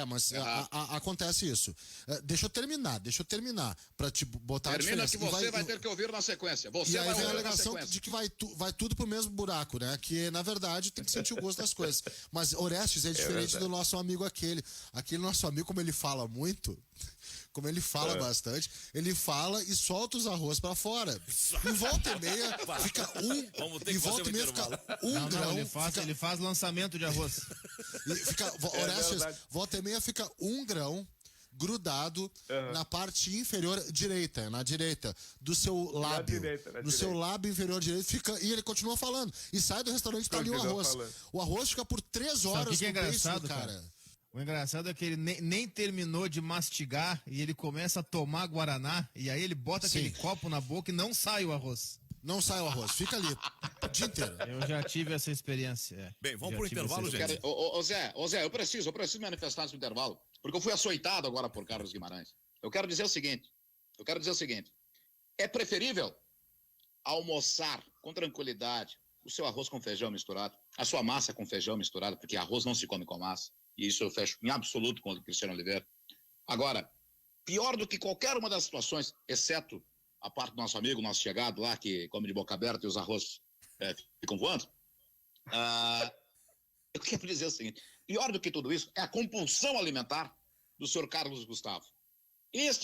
Mas acontece isso. Deixa eu terminar pra te botar
Termina
a diferença.
que você vai ter que ouvir na sequência.
E aí vem a alegação de que vai tudo pro mesmo buraco, né? Que, na verdade, tem que sentir o gosto das coisas. Mas Orestes é diferente do nosso amigo aquele. Aquele nosso amigo, como ele fala muito, como ele fala bastante, ele fala e solta os arroz pra fora. E volta e meia fica um grão.
Ele faz lançamento de arroz.
Orestes, volta e meia fica um grão grudado na parte inferior direita, na direita, do seu lábio. No seu lábio inferior direito, e ele continua falando. E sai do restaurante, tá ali o arroz. O arroz fica por 3 horas
o que é
no beiço
engraçado,
do cara.
O engraçado é que ele nem terminou de mastigar e ele começa a tomar guaraná e aí ele bota aquele copo na boca e não sai o arroz.
Não sai o arroz, fica ali o dia inteiro.
Eu já tive essa experiência.
Bem, vamos pro intervalo, gente.
Ô Zé, eu preciso manifestar nesse intervalo, porque eu fui açoitado agora por Carlos Guimarães. Eu quero dizer o seguinte, é preferível almoçar com tranquilidade o seu arroz com feijão misturado, a sua massa com feijão misturado, porque arroz não se come com massa, e isso eu fecho em absoluto com o Cristiano Oliveira. Agora, pior do que qualquer uma das situações, exceto a parte do nosso amigo, nosso chegado lá, que come de boca aberta e os arroz ficam voando, eu quero dizer o seguinte, pior do que tudo isso é a compulsão alimentar do senhor Carlos Gustavo.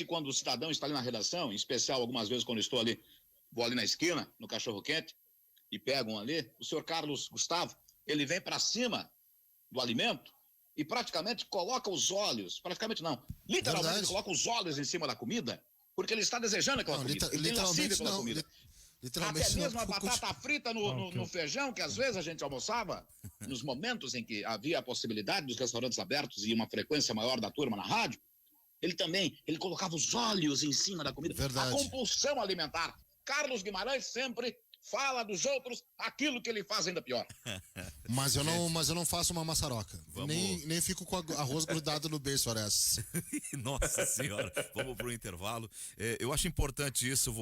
Quando o cidadão está ali na redação, em especial algumas vezes quando estou ali, vou ali na esquina, no cachorro-quente, e pego um ali, o senhor Carlos Gustavo, ele vem para cima do alimento e praticamente coloca os olhos, praticamente não, literalmente ele coloca os olhos em cima da comida, porque ele está desejando aquela comida. Ele tem lascívia pela comida. Até mesmo a batata frita no feijão, que às vezes a gente almoçava, nos momentos em que havia a possibilidade dos restaurantes abertos e uma frequência maior da turma na rádio, ele colocava os olhos em cima da comida.
Verdade.
A compulsão alimentar. Carlos Guimarães sempre fala dos outros aquilo que ele faz ainda pior.
Mas eu não faço uma maçaroca. Nem fico com arroz grudado no beiço, Orestes.
Nossa senhora, vamos pro intervalo. Eu acho importante isso,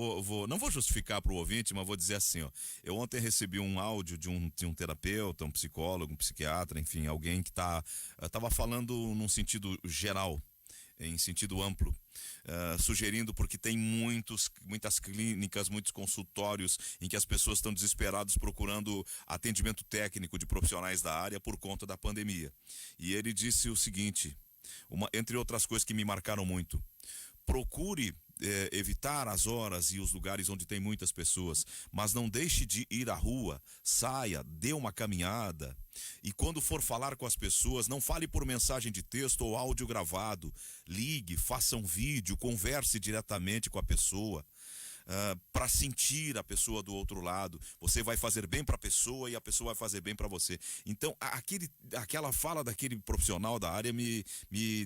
não vou justificar pro ouvinte, mas vou dizer assim, ó. Eu ontem recebi um áudio de um terapeuta, um psicólogo, um psiquiatra, enfim, alguém que tava falando num sentido geral, em sentido amplo. Sugerindo, porque tem muitas clínicas, muitos consultórios em que as pessoas estão desesperadas procurando atendimento técnico de profissionais da área por conta da pandemia. E ele disse o seguinte, entre outras coisas que me marcaram muito: procure evitar as horas e os lugares onde tem muitas pessoas, mas não deixe de ir à rua, saia, dê uma caminhada. E quando for falar com as pessoas, não fale por mensagem de texto ou áudio gravado. Ligue, faça um vídeo, converse diretamente com a pessoa. Para sentir a pessoa do outro lado. Você vai fazer bem para a pessoa e a pessoa vai fazer bem para você. Então, aquela fala daquele profissional da área me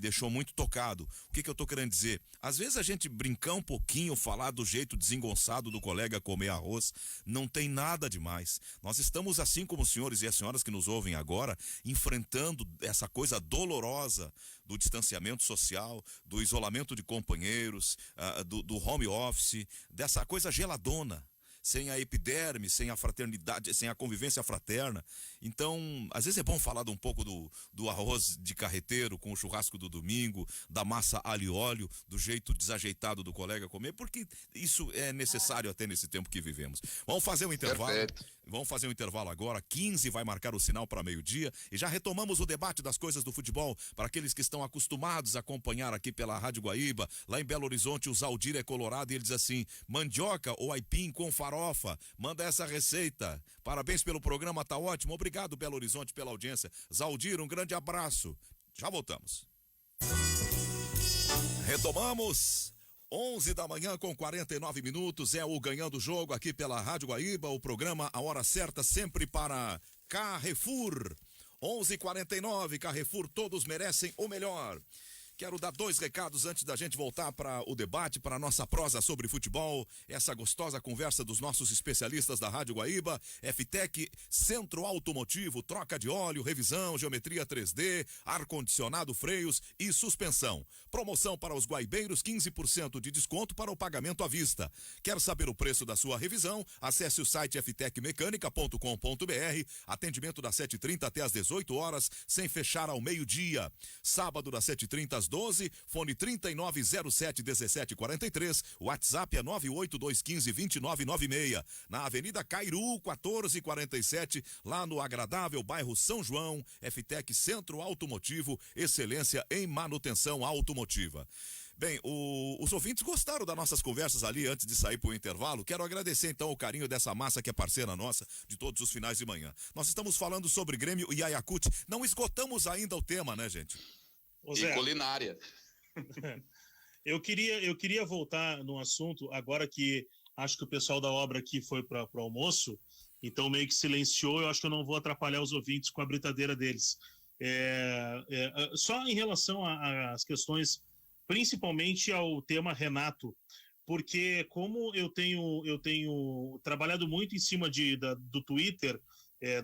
deixou muito tocado. O que eu estou querendo dizer? Às vezes a gente brincar um pouquinho, falar do jeito desengonçado do colega comer arroz, não tem nada demais. Nós estamos, assim como os senhores e as senhoras que nos ouvem agora, enfrentando essa coisa dolorosa do distanciamento social, do isolamento de companheiros, do home office, dessa coisa geladona, sem a epiderme, sem a fraternidade, sem a convivência fraterna. Então, às vezes é bom falar um pouco do arroz de carreteiro com o churrasco do domingo, da massa alho e óleo, do jeito desajeitado do colega comer, porque isso é necessário até nesse tempo que vivemos. Vamos fazer um intervalo.
Perfeito.
Vamos fazer um intervalo agora. 15 vai marcar o sinal para meio-dia e já retomamos o debate das coisas do futebol para aqueles que estão acostumados a acompanhar aqui pela Rádio Guaíba. Lá em Belo Horizonte, o Zaldir é colorado e ele diz assim: mandioca ou aipim com farofa, manda essa receita. Parabéns pelo programa, tá ótimo. Obrigado, Belo Horizonte, pela audiência. Zaldir, um grande abraço. Já voltamos. Retomamos. 11 da manhã com 49 minutos, é o Ganhando o Jogo aqui pela Rádio Guaíba, o programa A Hora Certa sempre para Carrefour. 11h49, Carrefour, todos merecem o melhor. Quero dar 2 recados antes da gente voltar para o debate, para a nossa prosa sobre futebol, essa gostosa conversa dos nossos especialistas da Rádio Guaíba. FTEC Centro Automotivo, troca de óleo, revisão, geometria 3D, ar-condicionado, freios e suspensão. Promoção para os guaibeiros, 15% de desconto para o pagamento à vista. Quer saber o preço da sua revisão? Acesse o site ftecmecanica.com.br, atendimento das 7h30 até às 18 horas, sem fechar ao meio-dia. Sábado das 7h30 às 12, fone 3907-1743, WhatsApp é 98215-2996, na Avenida Cairu, 1447, lá no agradável bairro São João. FTEC Centro Automotivo, excelência em manutenção automotiva. Bem, os ouvintes gostaram das nossas conversas ali antes de sair para o intervalo. Quero agradecer então o carinho dessa massa que é parceira nossa de todos os finais de manhã. Nós estamos falando sobre Grêmio e Ayacucho. Não esgotamos ainda o tema, né, gente?
E culinária.
Eu queria voltar no assunto, agora que acho que o pessoal da obra aqui foi para o almoço, então meio que silenciou, eu acho que eu não vou atrapalhar os ouvintes com a britadeira deles. Só em relação às questões, principalmente ao tema Renato, porque como eu tenho trabalhado muito em cima do Twitter,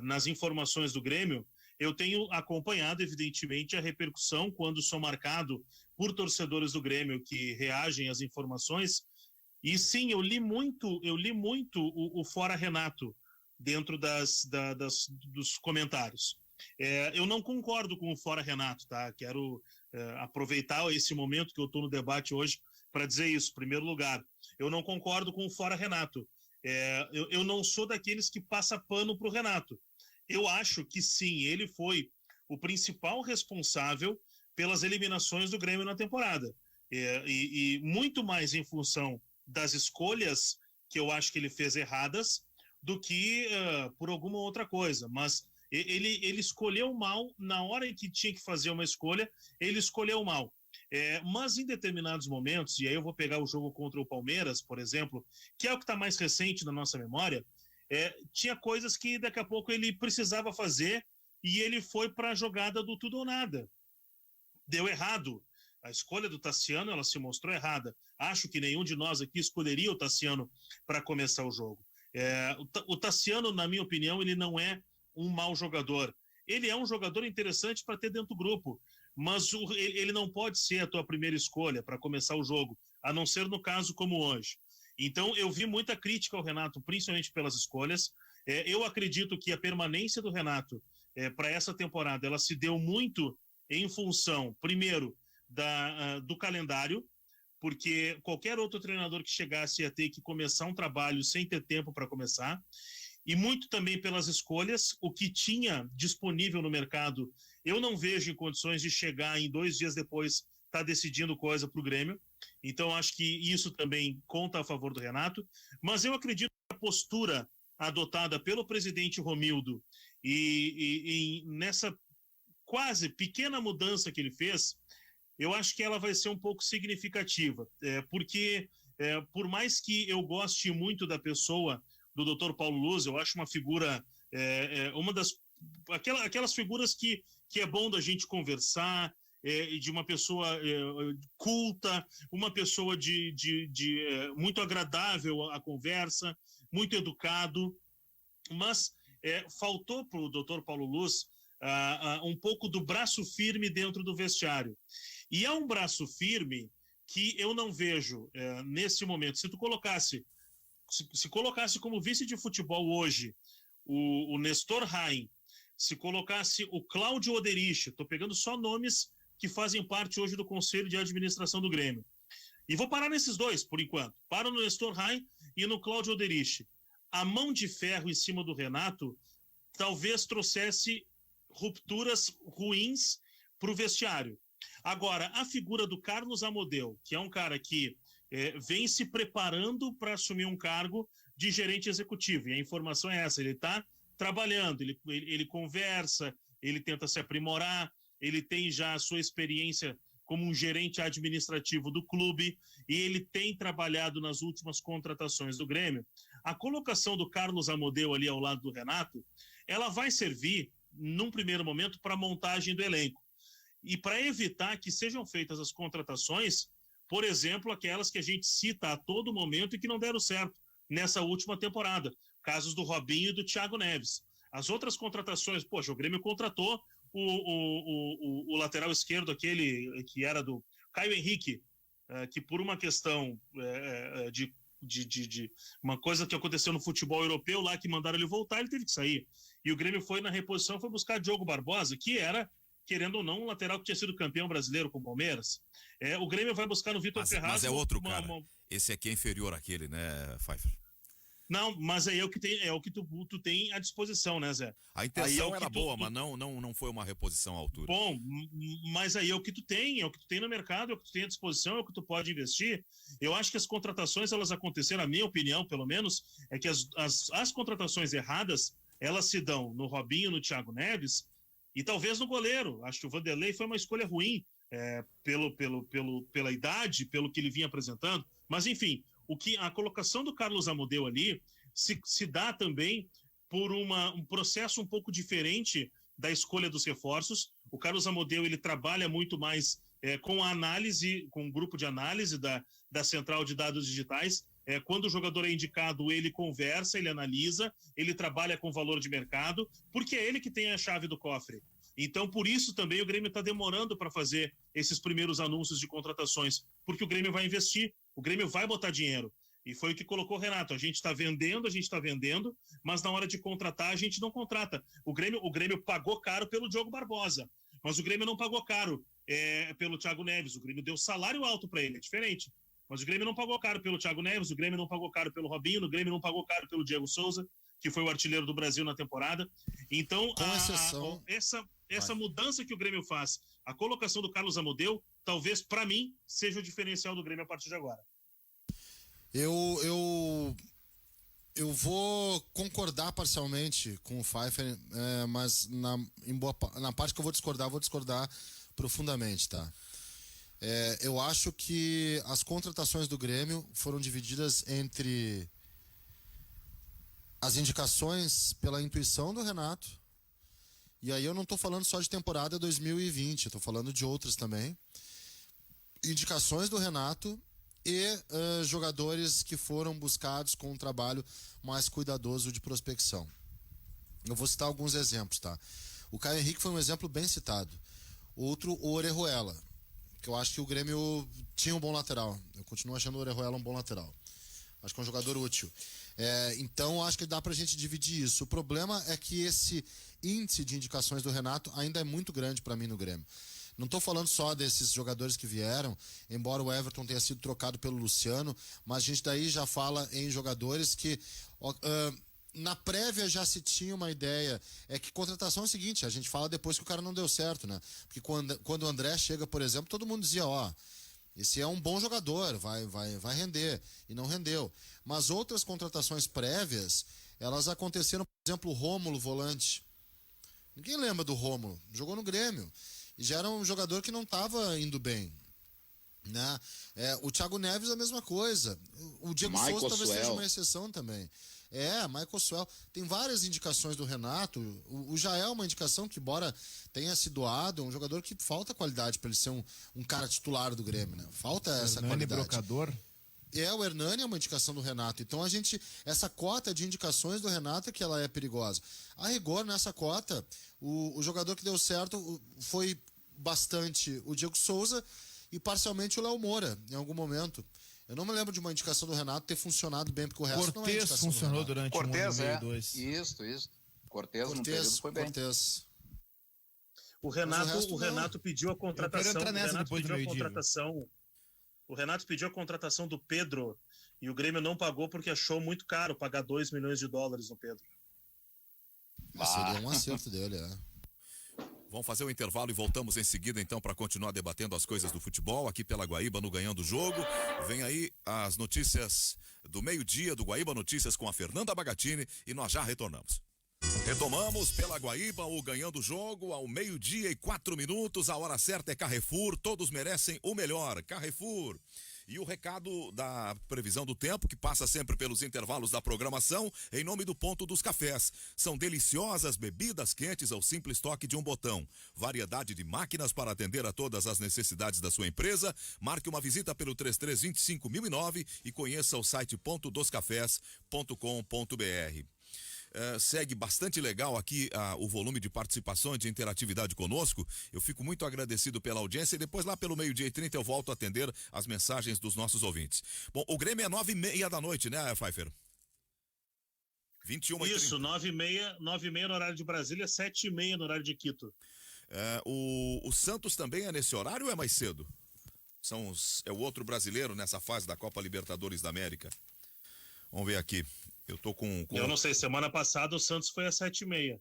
nas informações do Grêmio, eu tenho acompanhado, evidentemente, a repercussão quando sou marcado por torcedores do Grêmio que reagem às informações. E sim, eu li muito o Fora Renato dentro dos comentários. Eu não concordo com o Fora Renato, tá? Quero aproveitar esse momento que eu estou no debate hoje para dizer isso. Em primeiro lugar, eu não concordo com o Fora Renato. Eu não sou daqueles que passa pano para o Renato. Eu acho que sim, ele foi o principal responsável pelas eliminações do Grêmio na temporada. E muito mais em função das escolhas que eu acho que ele fez erradas do que por alguma outra coisa. Mas ele escolheu mal na hora em que tinha que fazer uma escolha, ele escolheu mal. Mas em determinados momentos, e aí eu vou pegar o jogo contra o Palmeiras, por exemplo, que é o que está mais recente na nossa memória, tinha coisas que daqui a pouco ele precisava fazer e ele foi para a jogada do tudo ou nada. Deu errado. A escolha do Tassiano, ela se mostrou errada. Acho que nenhum de nós aqui escolheria o Tassiano para começar o jogo. O Tassiano, na minha opinião, ele não é um mau jogador. Ele é um jogador interessante para ter dentro do grupo, mas ele não pode ser a tua primeira escolha para começar o jogo, a não ser no caso como hoje. Então, eu vi muita crítica ao Renato, principalmente pelas escolhas. Eu acredito que a permanência do Renato para essa temporada, ela se deu muito em função, primeiro, do calendário, porque qualquer outro treinador que chegasse ia ter que começar um trabalho sem ter tempo para começar, e muito também pelas escolhas. O que tinha disponível no mercado, eu não vejo em condições de chegar em 2 dias depois tá decidindo coisa para o Grêmio. Então, acho que isso também conta a favor do Renato. Mas eu acredito que a postura adotada pelo presidente Romildo e nessa quase pequena mudança que ele fez, eu acho que ela vai ser um pouco significativa. Porque, por mais que eu goste muito da pessoa do Dr. Paulo Luz, eu acho uma figura, uma aquelas figuras que é bom da gente conversar, de uma pessoa culta, uma pessoa muito agradável à conversa, muito educado, mas faltou para o Dr. Paulo Luz um pouco do braço firme dentro do vestiário. E é um braço firme que eu não vejo nesse momento. Se colocasse como vice de futebol hoje o Nestor Rain, se colocasse o Cláudio Oderich, estou pegando só nomes que fazem parte hoje do Conselho de Administração do Grêmio. E vou parar nesses dois, por enquanto. Paro no Nestor Rain e no Cláudio Oderich. A mão de ferro em cima do Renato talvez trouxesse rupturas ruins para o vestiário. Agora, a figura do Carlos Amodeu, que é um cara que vem se preparando para assumir um cargo de gerente executivo, e a informação é essa, ele está trabalhando, ele conversa, ele tenta se aprimorar, ele tem já a sua experiência como um gerente administrativo do clube, e ele tem trabalhado nas últimas contratações do Grêmio. A colocação do Carlos Amodeu ali ao lado do Renato, ela vai servir, num primeiro momento, para a montagem do elenco. E para evitar que sejam feitas as contratações, por exemplo, aquelas que a gente cita a todo momento e que não deram certo nessa última temporada. Casos do Robinho e do Thiago Neves. As outras contratações, poxa, o Grêmio contratou o lateral esquerdo, aquele que era do Caio Henrique, que por uma questão de uma coisa que aconteceu no futebol europeu lá, que mandaram ele voltar, ele teve que sair. E o Grêmio foi na reposição, foi buscar Diogo Barbosa, que era, querendo ou não, um lateral que tinha sido campeão brasileiro com o Palmeiras. O Grêmio vai buscar no Vitor Ferraz.
Mas é outro cara. Esse aqui é inferior àquele, né, Pfeiffer?
Não, mas aí é o que tu tem à disposição, né, Zé?
A intenção era boa, mas não foi uma reposição à altura.
Bom, mas aí é o que tu tem no mercado, é o que tu tem à disposição, é o que tu pode investir. Eu acho que as contratações, elas aconteceram, a minha opinião, pelo menos, é que as contratações erradas, elas se dão no Robinho, no Thiago Neves, e talvez no goleiro. Acho que o Vanderlei foi uma escolha ruim pela idade, pelo que ele vinha apresentando. Mas, enfim, a colocação do Carlos Amodeu ali se dá também por um processo um pouco diferente da escolha dos reforços. O Carlos Amodeu, ele trabalha muito mais com a análise, com um grupo de análise da central de dados digitais. Quando o jogador é indicado, ele conversa, ele analisa, ele trabalha com valor de mercado, porque é ele que tem a chave do cofre. Então, por isso também o Grêmio está demorando para fazer esses primeiros anúncios de contratações, porque o Grêmio vai investir, o Grêmio vai botar dinheiro. E foi o que colocou o Renato. A gente está vendendo, mas na hora de contratar, a gente não contrata. O Grêmio pagou caro pelo Diogo Barbosa, mas o Grêmio não pagou caro pelo Thiago Neves. O Grêmio deu salário alto para ele, é diferente. Mas o Grêmio não pagou caro pelo Thiago Neves, o Grêmio não pagou caro pelo Robinho, o Grêmio não pagou caro pelo Diego Souza, que foi o artilheiro do Brasil na temporada. Então, essa mudança que o Grêmio faz, a colocação do Carlos Amodeu, talvez, para mim, seja o diferencial do Grêmio a partir de agora.
Eu vou concordar parcialmente com o Pfeiffer, mas na parte que eu vou discordar profundamente, tá? Eu acho que as contratações do Grêmio foram divididas entre as indicações pela intuição do Renato, e aí eu não estou falando só de temporada 2020, estou falando de outras também. Indicações do Renato e jogadores que foram buscados com um trabalho mais cuidadoso de prospecção. Eu vou citar alguns exemplos, tá? O Caio Henrique foi um exemplo bem citado. Outro, o Orejuela, que eu acho que o Grêmio tinha um bom lateral. Eu continuo achando o Orejuela um bom lateral. Acho que é um jogador útil. Então, acho que dá pra gente dividir isso. O problema é que esse índice de indicações do Renato ainda é muito grande para mim no Grêmio. Não estou falando só desses jogadores que vieram, embora o Everton tenha sido trocado pelo Luciano, mas a gente daí já fala em jogadores que na prévia já se tinha uma ideia. É que contratação é o seguinte, a gente fala depois que o cara não deu certo, né? Porque quando o André chega, por exemplo, todo mundo dizia, esse é um bom jogador, vai render, e não rendeu. Mas outras contratações prévias, elas aconteceram, por exemplo, o Rômulo, volante. Ninguém lembra do Rômulo, jogou no Grêmio. E já era um jogador que não estava indo bem, né? O Thiago Neves a mesma coisa. O Diego Souza talvez seja uma exceção também. Michael Suel. Tem várias indicações do Renato. O Jael é uma indicação que, embora tenha se doado, é um jogador que falta qualidade para ele ser um cara titular do Grêmio, né? Falta essa qualidade.
Brocador.
O Hernani é uma indicação do Renato. Então essa cota de indicações do Renato é que ela é perigosa. A rigor, nessa cota, o jogador que deu certo foi bastante o Diego Souza e parcialmente o Léo Moura, em algum momento. Eu não me lembro de uma indicação do Renato ter funcionado bem, porque o resto não é indicação do Renato.
Funcionou durante um ano e meio, 2.
Isso. Cortez no período foi bem.
O Renato pediu a contratação. O Renato pediu a contratação do Pedro e o Grêmio não pagou porque achou muito caro pagar $2 milhões no Pedro.
Seria um acerto dele,
Vamos fazer o intervalo e voltamos em seguida, então, para continuar debatendo as coisas do futebol aqui pela Guaíba no Ganhando o Jogo. Vem aí as notícias do meio-dia do Guaíba Notícias com a Fernanda Bagatini e nós já retornamos. Retomamos pela Guaíba o Ganhando o Jogo ao 12:04. A hora certa é Carrefour, todos merecem o melhor. Carrefour. E o recado da previsão do tempo, que passa sempre pelos intervalos da programação, em nome do Ponto dos Cafés. São deliciosas bebidas quentes ao simples toque de um botão. Variedade de máquinas para atender a todas as necessidades da sua empresa. Marque uma visita pelo 3325.009 e conheça o site pontodoscafés.com.br. Segue bastante legal aqui o volume de participação e de interatividade conosco. Eu fico muito agradecido pela audiência e depois lá pelo 12:30 eu volto a atender as mensagens dos nossos ouvintes. Bom, o Grêmio é 9:30 né, Pfeiffer? 21h30.
Isso, 9:30 no horário de Brasília, 7:30 no horário de Quito.
O Santos também é nesse horário ou é mais cedo? É o outro brasileiro nessa fase da Copa Libertadores da América. Vamos ver aqui. Eu tô com...
Eu não sei, semana passada o Santos foi às 7:30.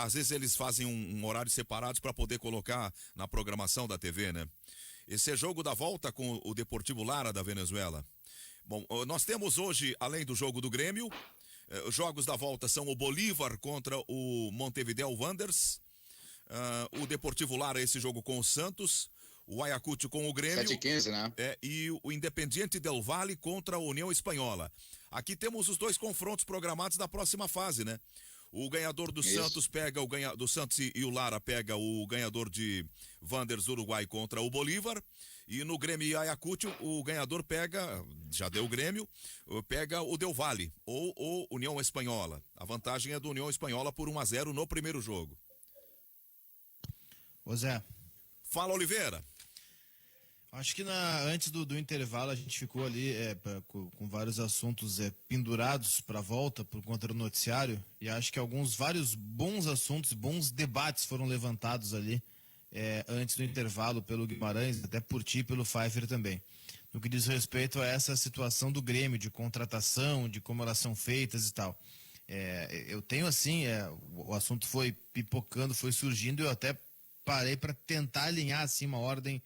Às vezes eles fazem um horário separados para poder colocar na programação da TV, né? Esse é jogo da volta com o Deportivo Lara da Venezuela. Bom, nós temos hoje, além do jogo do Grêmio, os jogos da volta são o Bolívar contra o Montevideo Wanderers, o Deportivo Lara, esse jogo com o Santos, o Ayacucho com o Grêmio.
7h15, né?
E o Independiente del Valle contra a União Espanhola. Aqui temos os dois confrontos programados da próxima fase, né? O ganhador do Santos pega do Santos e o Lara pega o ganhador de Wanderers Uruguai contra o Bolívar. E no Grêmio e Ayacucho, o ganhador pega, já deu o Grêmio, pega o Del Valle ou União Espanhola. A vantagem é do União Espanhola por 1-0 no primeiro jogo.
Ô Zé.
Fala, Oliveira.
Acho que antes do intervalo a gente ficou ali com vários assuntos pendurados para a volta por conta do noticiário, e acho que vários bons assuntos, bons debates foram levantados ali antes do intervalo pelo Guimarães, até por ti e pelo Pfeiffer também. No que diz respeito a essa situação do Grêmio, de contratação, de como elas são feitas e tal. Eu tenho assim, o assunto foi pipocando, foi surgindo, eu até parei para tentar alinhar assim uma ordem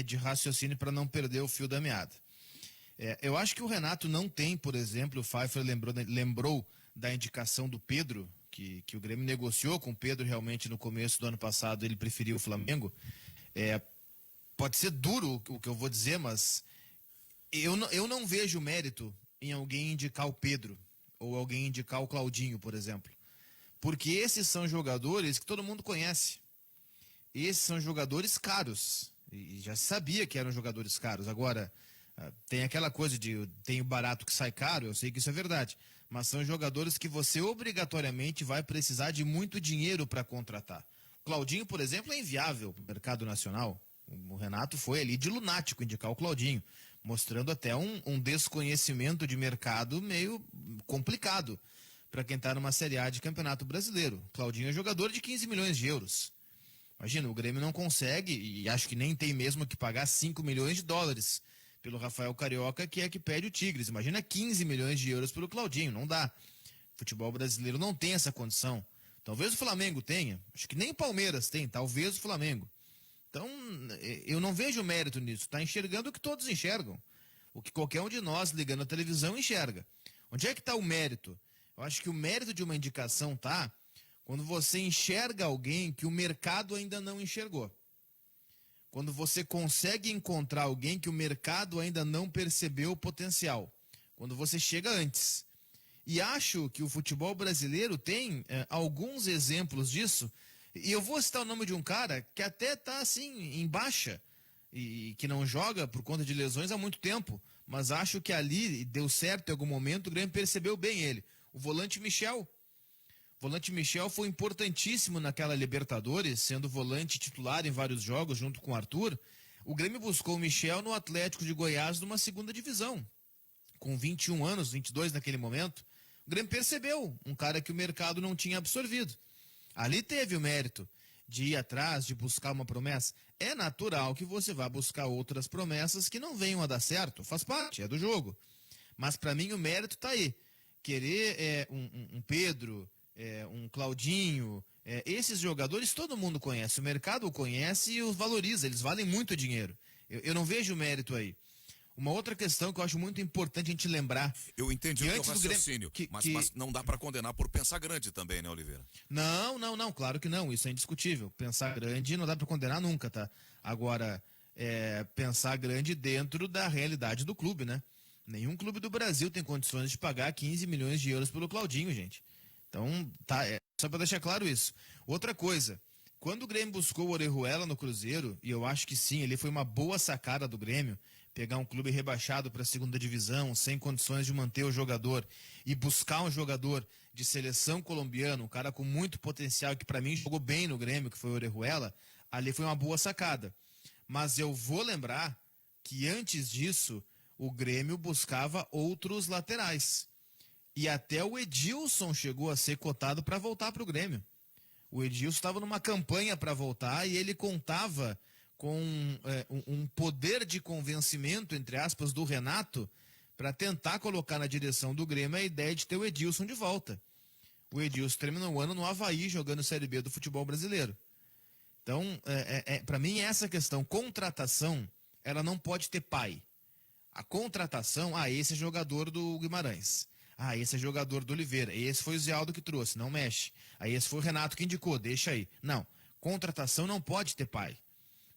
de raciocínio para não perder o fio da meada. Eu acho que o Renato não tem, por exemplo, o Pfeiffer lembrou da indicação do Pedro, que o Grêmio negociou com o Pedro realmente no começo do ano passado, ele preferiu o Flamengo. Pode ser duro o que eu vou dizer, mas eu não vejo mérito em alguém indicar o Pedro ou alguém indicar o Claudinho, por exemplo. Porque esses são jogadores que todo mundo conhece. Esses são jogadores caros. E já se sabia que eram jogadores caros. Agora, tem aquela coisa de tem o barato que sai caro, eu sei que isso é verdade. Mas são jogadores que você obrigatoriamente vai precisar de muito dinheiro para contratar. Claudinho, por exemplo, é inviável no mercado nacional. O Renato foi ali de lunático indicar o Claudinho, mostrando até um desconhecimento de mercado meio complicado para quem está numa Série A de Campeonato Brasileiro. Claudinho é jogador de 15 milhões de euros. Imagina, o Grêmio não consegue, e acho que nem tem mesmo que pagar 5 milhões de dólares pelo Rafael Carioca, que é que pede o Tigres. Imagina 15 milhões de euros pelo Claudinho, não dá. O futebol brasileiro não tem essa condição. Talvez o Flamengo tenha, acho que nem o Palmeiras tem, talvez o Flamengo. Então, eu não vejo mérito nisso, está enxergando o que todos enxergam. O que qualquer um de nós ligando a televisão enxerga. Onde é que está o mérito? Eu acho que o mérito de uma indicação está quando você enxerga alguém que o mercado ainda não enxergou. Quando você consegue encontrar alguém que o mercado ainda não percebeu o potencial. Quando você chega antes. E acho que o futebol brasileiro tem alguns exemplos disso. E eu vou citar o nome de um cara que até está assim, em baixa. E que não joga por conta de lesões há muito tempo. Mas acho que ali deu certo em algum momento, o Grêmio percebeu bem ele. O volante Michel. O volante Michel foi importantíssimo naquela Libertadores, sendo volante titular em vários jogos junto com o Arthur. O Grêmio buscou o Michel no Atlético de Goiás numa segunda divisão. Com 21 anos, 22 naquele momento, o Grêmio percebeu um cara que o mercado não tinha absorvido. Ali teve o mérito de ir atrás, de buscar uma promessa. É natural que você vá buscar outras promessas que não venham a dar certo, faz parte, é do jogo. Mas para mim o mérito está aí. Querer um Pedro, um Claudinho, esses jogadores todo mundo conhece, o mercado o conhece e os valoriza, eles valem muito dinheiro. Eu não vejo mérito aí. Uma outra questão que eu acho muito importante a gente lembrar.
Eu entendi o teu raciocínio,
Grêmio,
mas não dá para condenar por pensar grande também, né, Oliveira?
Não, claro que não, isso é indiscutível. Pensar grande não dá para condenar nunca, tá? Agora, pensar grande dentro da realidade do clube, né? Nenhum clube do Brasil tem condições de pagar 15 milhões de euros pelo Claudinho, gente. Então, tá, só para deixar claro isso. Outra coisa, quando o Grêmio buscou o Orejuela no Cruzeiro, e eu acho que sim, ele foi uma boa sacada do Grêmio, pegar um clube rebaixado para a segunda divisão, sem condições de manter o jogador, e buscar um jogador de seleção colombiana, um cara com muito potencial, que para mim jogou bem no Grêmio, que foi o Orejuela, ali foi uma boa sacada. Mas eu vou lembrar que antes disso, o Grêmio buscava outros laterais. E até o Edilson chegou a ser cotado para voltar para o Grêmio. O Edilson estava numa campanha para voltar e ele contava com um poder de convencimento, entre aspas, do Renato, para tentar colocar na direção do Grêmio a ideia de ter o Edilson de volta. O Edilson terminou o ano no Avaí, jogando Série B do futebol brasileiro. Então, para mim, essa questão, contratação, ela não pode ter pai. A contratação, esse é jogador do Guimarães. Esse é jogador do Oliveira. Esse foi o Zé Aldo que trouxe, não mexe. Esse foi o Renato que indicou, deixa aí. Não. Contratação não pode ter pai.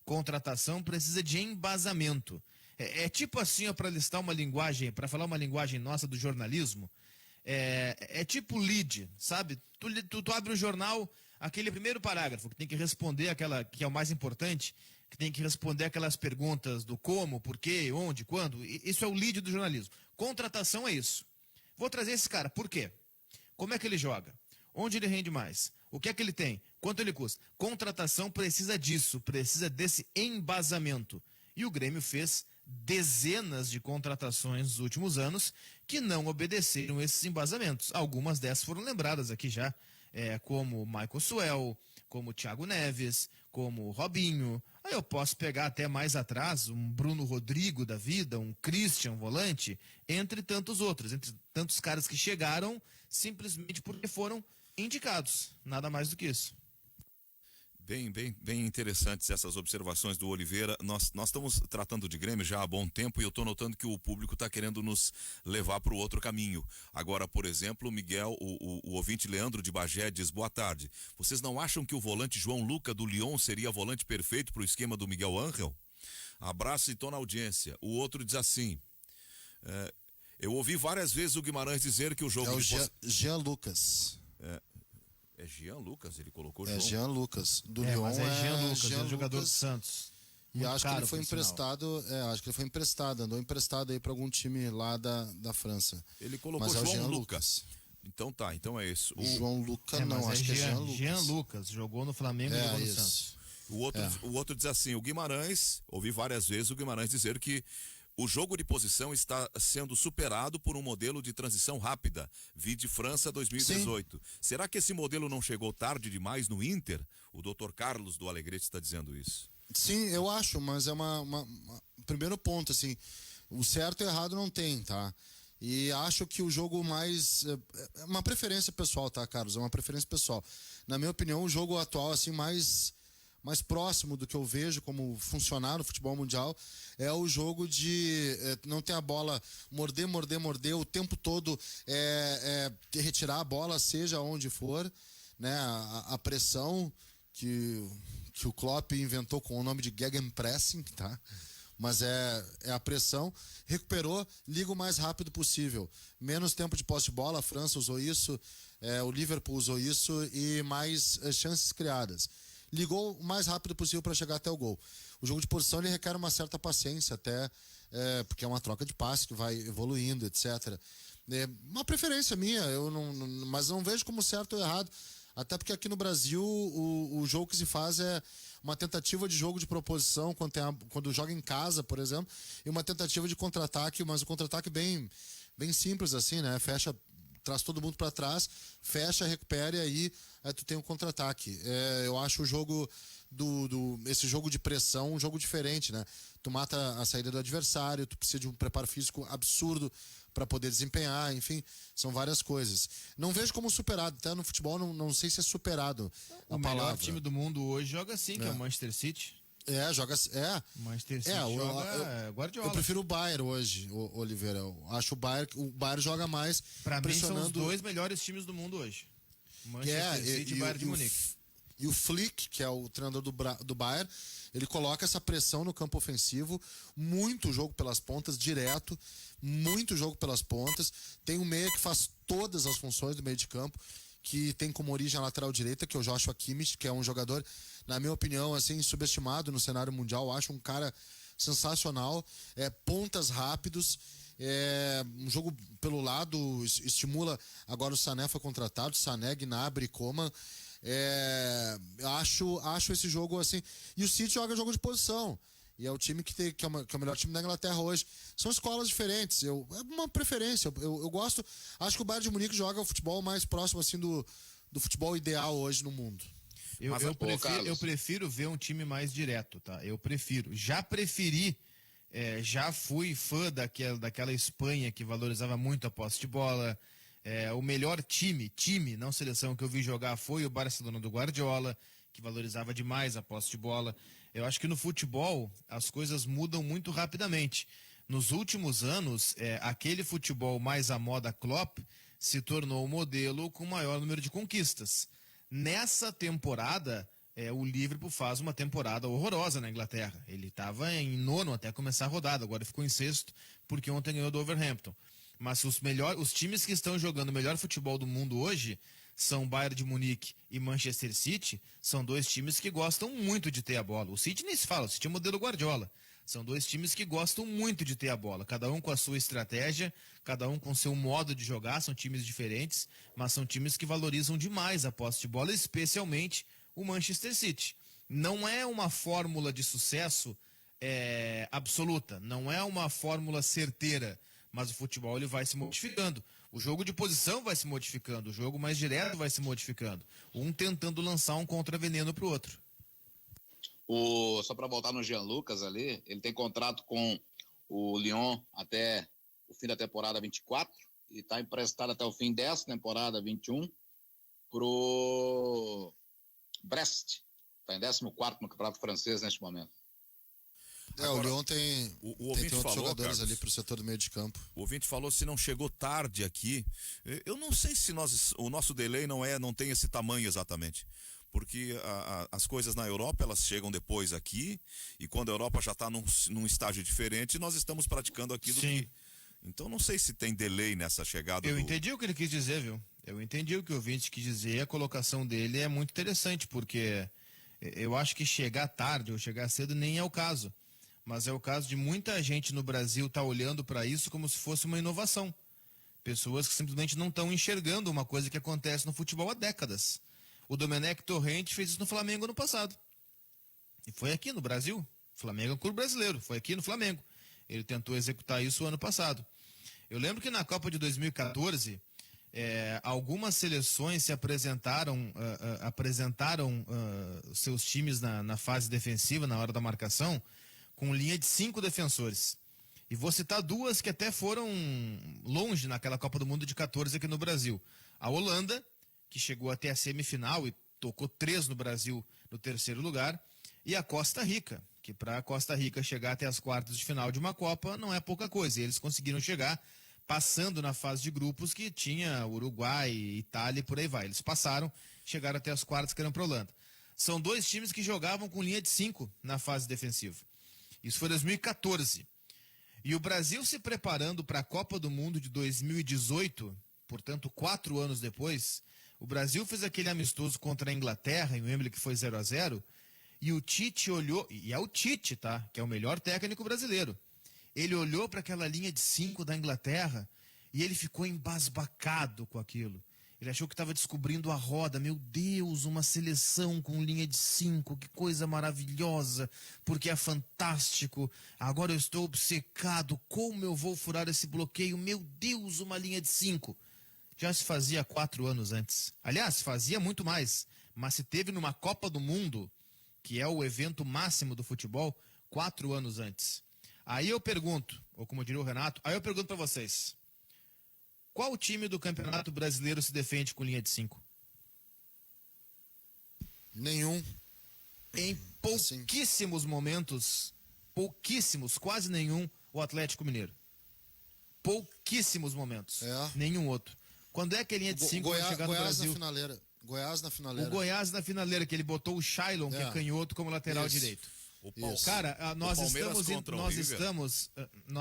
Contratação precisa de embasamento. É tipo assim, para listar uma linguagem, para falar uma linguagem nossa do jornalismo, é tipo lead, sabe? Tu abre o jornal, aquele primeiro parágrafo que tem que responder aquela que é o mais importante, que tem que responder aquelas perguntas do como, por quê, onde, quando. Isso é o lead do jornalismo. Contratação é isso. Vou trazer esse cara, por quê? Como é que ele joga? Onde ele rende mais? O que é que ele tem? Quanto ele custa? Contratação precisa disso, precisa desse embasamento. E o Grêmio fez dezenas de contratações nos últimos anos que não obedeceram esses embasamentos. Algumas dessas foram lembradas aqui já, como Michael Suel, como Thiago Neves, como Robinho. Aí eu posso pegar até mais atrás um Bruno Rodrigo da vida, um Christian volante, entre tantos outros, entre tantos caras que chegaram simplesmente porque foram indicados. Nada mais do que isso.
Bem interessantes essas observações do Oliveira. Nós estamos tratando de Grêmio já há bom tempo e eu estou notando que o público está querendo nos levar para o outro caminho. Agora, por exemplo, o Miguel, o ouvinte Leandro de Bagé diz: boa tarde. Vocês não acham que o volante João Luca do Lyon seria volante perfeito para o esquema do Miguel Ángel? Abraço e tô na audiência. O outro diz assim: eu ouvi várias vezes o Guimarães dizer que o jogo...
É o Jean Lucas.
É Jean Lucas, ele colocou
É Jean Lucas. Do Lyon
mas é Jean Lucas,
Jean
jogador do
Lucas.
Santos.
E
Muito
acho que
caro,
ele foi
por sinal.
emprestado, andou emprestado aí para algum time lá da França.
Ele colocou
Mas é o
João
Jean
Lucas. Então tá, então é isso.
O João Lucas
mas
não, acho que é Jean Lucas.
Jean Lucas, jogou no Flamengo e jogou no Santos.
Isso.
O outro diz assim: o Guimarães, ouvi várias vezes o Guimarães dizer que o jogo de posição está sendo superado por um modelo de transição rápida, vide França 2018. Sim. Será que esse modelo não chegou tarde demais no Inter? O Dr. Carlos do Alegrete está dizendo isso.
Sim, eu acho, mas é primeiro ponto, assim, o certo e o errado não tem, tá? E acho que o jogo mais... É uma preferência pessoal, tá, Carlos? É uma preferência pessoal. Na minha opinião, o jogo atual, assim, mais próximo do que eu vejo como funcionar no futebol mundial é o jogo de não ter a bola, morder o tempo todo, retirar a bola, seja onde for, né? A pressão que o Klopp inventou com o nome de Gegenpressing, tá? Mas é a pressão, recuperou, liga o mais rápido possível, menos tempo de posse de bola, a França usou isso, o Liverpool usou isso e mais chances criadas. Ligou o mais rápido possível para chegar até o gol. O jogo de posição ele requer uma certa paciência, até porque é uma troca de passe que vai evoluindo, etc. É uma preferência minha, mas não vejo como certo ou errado, até porque aqui no Brasil o jogo que se faz é uma tentativa de jogo de proposição quando joga em casa, por exemplo, e uma tentativa de contra-ataque, mas o contra-ataque bem simples assim, né? Fecha, traz todo mundo para trás, fecha, recupera e aí tu tem um contra-ataque. Eu acho o jogo esse jogo de pressão um jogo diferente, né? Tu mata a saída do adversário, tu precisa de um preparo físico absurdo para poder desempenhar, enfim, são várias coisas. Não vejo como superado, até no futebol não sei se é superado a
O
palavra.
melhor time do mundo hoje joga assim, que é o Manchester City.
Joga.
Manchester City joga Guardiola.
Eu prefiro o Bayern hoje, Oliveira. Eu acho o Bayern joga mais.
Pra mim são os
pressionando.
dois melhores times do mundo hoje. Manchester City e Bayern de Munique.
E o Flick, que é o treinador do Bayern, ele coloca essa pressão no campo ofensivo, muito jogo pelas pontas, direto, muito jogo pelas pontas. Tem um meia que faz todas as funções do meio de campo, que tem como origem a lateral direita, que é o Joshua Kimmich, que é um jogador, na minha opinião, assim, subestimado no cenário mundial. Eu acho um cara sensacional, pontas rápidos, um jogo pelo lado, estimula. Agora o Sané foi contratado, Sané, Gnabry, Coman. Acho esse jogo assim. E o City joga jogo de posição. E é o time que é o melhor time da Inglaterra hoje. São escolas diferentes. É uma preferência. Eu gosto. Acho que o Bayern de Munique joga o futebol mais próximo assim do futebol ideal hoje no mundo.
Eu prefiro ver um time mais direto, tá? Eu prefiro. Já preferi. Já fui fã daquela Espanha que valorizava muito a posse de bola. O melhor time, não seleção, que eu vi jogar foi o Barcelona do Guardiola, que valorizava demais a posse de bola. Eu acho que no futebol as coisas mudam muito rapidamente. Nos últimos anos, aquele futebol mais à moda Klopp se tornou o modelo com maior número de conquistas. Nessa temporada, o Liverpool faz uma temporada horrorosa na Inglaterra. Ele estava em nono até começar a rodada, agora ficou em sexto, porque ontem ganhou do Wolverhampton. Mas os times que estão jogando o melhor futebol do mundo hoje são Bayern de Munique e Manchester City, são dois times que gostam muito de ter a bola. O City nem se fala, o City é o modelo Guardiola. São dois times que gostam muito de ter a bola, cada um com a sua estratégia, cada um com seu modo de jogar, são times diferentes, mas são times que valorizam demais a posse de bola, especialmente o Manchester City. Não é uma fórmula de sucesso absoluta, não é uma fórmula certeira, mas o futebol ele vai se modificando. O jogo de posição vai se modificando, o jogo mais direto vai se modificando, um tentando lançar um contraveneno para o outro.
Só para voltar no Jean Lucas ali, ele tem contrato com o Lyon até o fim da temporada 24 e está emprestado até o fim dessa temporada 21 pro Brest. Está em 14º no Campeonato Francês neste momento.
Agora, o Lyon tem
ouvinte
outros
falou,
jogadores
Carlos,
ali para o setor do meio de campo.
O ouvinte falou se não chegou tarde aqui. Eu não sei se o nosso delay não tem esse tamanho exatamente. Porque as coisas na Europa, elas chegam depois aqui, e quando a Europa já está num estágio diferente, nós estamos praticando aquilo
Sim.
que... Então não sei se tem delay nessa chegada.
Eu entendi o que ele quis dizer, viu? Eu entendi o que o ouvinte quis dizer, a colocação dele é muito interessante, porque eu acho que chegar tarde ou chegar cedo nem é o caso. Mas é o caso de muita gente no Brasil estar olhando para isso como se fosse uma inovação. Pessoas que simplesmente não estão enxergando uma coisa que acontece no futebol há décadas. O Domenech Torrente fez isso no Flamengo ano passado. E foi aqui no Brasil. Flamengo é um clube brasileiro, foi aqui no Flamengo. Ele tentou executar isso ano passado. Eu lembro que na Copa de 2014, algumas seleções se apresentaram seus times na fase defensiva, na hora da marcação, com linha de 5 defensores. E vou citar duas que até foram longe naquela Copa do Mundo de 14 aqui no Brasil. A Holanda, que chegou até a semifinal e tocou 3 no Brasil no 3º lugar, e a Costa Rica, que para a Costa Rica chegar até as quartas de final de uma Copa não é pouca coisa. E eles conseguiram chegar passando na fase de grupos que tinha Uruguai, Itália e por aí vai. Eles passaram, chegaram até as quartas que eram para a Holanda. São dois times que jogavam com linha de 5 na fase defensiva. Isso foi 2014. E o Brasil se preparando para a Copa do Mundo de 2018, portanto 4 anos depois, o Brasil fez aquele amistoso contra a Inglaterra, em Wembley, que foi 0-0, e o Tite olhou, e é o Tite, tá? Que é o melhor técnico brasileiro. Ele olhou para aquela linha de 5 da Inglaterra e ele ficou embasbacado com aquilo. Ele achou que estava descobrindo a roda. Meu Deus, uma seleção com linha de 5, que coisa maravilhosa, porque é fantástico. Agora eu estou obcecado, como eu vou furar esse bloqueio? Meu Deus, uma linha de 5. Já se fazia 4 anos antes. Aliás, fazia muito mais, mas se teve numa Copa do Mundo, que é o evento máximo do futebol, 4 anos antes. Aí eu pergunto, ou como diria o Renato, aí eu pergunto para vocês, qual time do Campeonato Brasileiro se defende com linha de 5?
Nenhum.
Em pouquíssimos momentos, pouquíssimos, quase nenhum, o Atlético Mineiro. Pouquíssimos momentos, nenhum outro. Quando é que a linha de 5 vai chegar no Brasil?
Na finaleira. Goiás na finaleira.
O Goiás na finaleira, que ele botou o Shailon, que é canhoto, como lateral direito. Cara, nós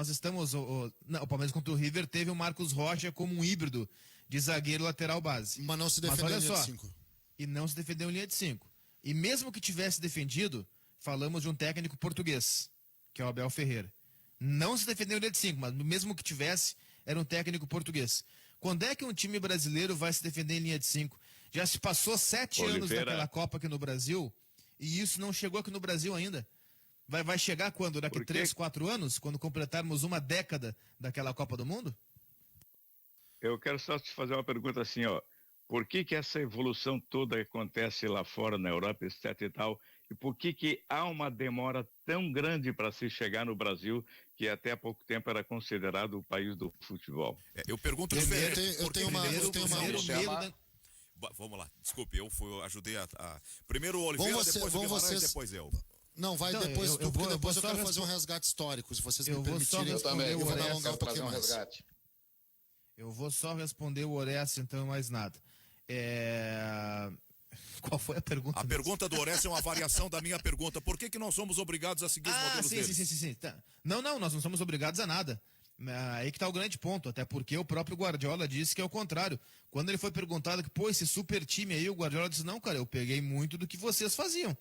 estamos. O Palmeiras contra o River teve o Marcos Rocha como um híbrido de zagueiro lateral base.
Mas não se defendeu em linha de 5.
E não se defendeu em linha de 5. E mesmo que tivesse defendido, falamos de um técnico português, que é o Abel Ferreira. Não se defendeu em linha de 5, mas mesmo que tivesse, era um técnico português. Quando é que um time brasileiro vai se defender em linha de 5? Já se passou 7 anos daquela Copa aqui no Brasil e isso não chegou aqui no Brasil ainda. Vai chegar quando? Daqui 3, 4 anos? Quando completarmos uma década daquela Copa do Mundo?
Eu quero só te fazer uma pergunta assim, ó. Por que essa evolução toda acontece lá fora, na Europa, etc e tal, e por que há uma demora tão grande para se chegar no Brasil, que até há pouco tempo era considerado o país do futebol?
Eu pergunto
diferente. Eu tenho uma...
Vamos lá, desculpe, eu ajudei primeiro o Oliveira, depois o Guimarães, depois eu.
Não, vai depois tu, porque depois eu quero fazer um resgate histórico, se vocês me permitirem.
Eu também,
eu vou dar alongar um pouquinho mais.
Eu vou só responder o Orestes, então, mais nada. Qual foi a pergunta?
A pergunta do Orestes é uma variação da minha pergunta. Por que nós somos obrigados a seguir os modelos deles?
Sim. Tá. Não, nós não somos obrigados a nada. Aí que tá o grande ponto, até porque o próprio Guardiola disse que é o contrário. Quando ele foi perguntado que, esse super time aí, o Guardiola disse, não, cara, eu peguei muito do que vocês faziam.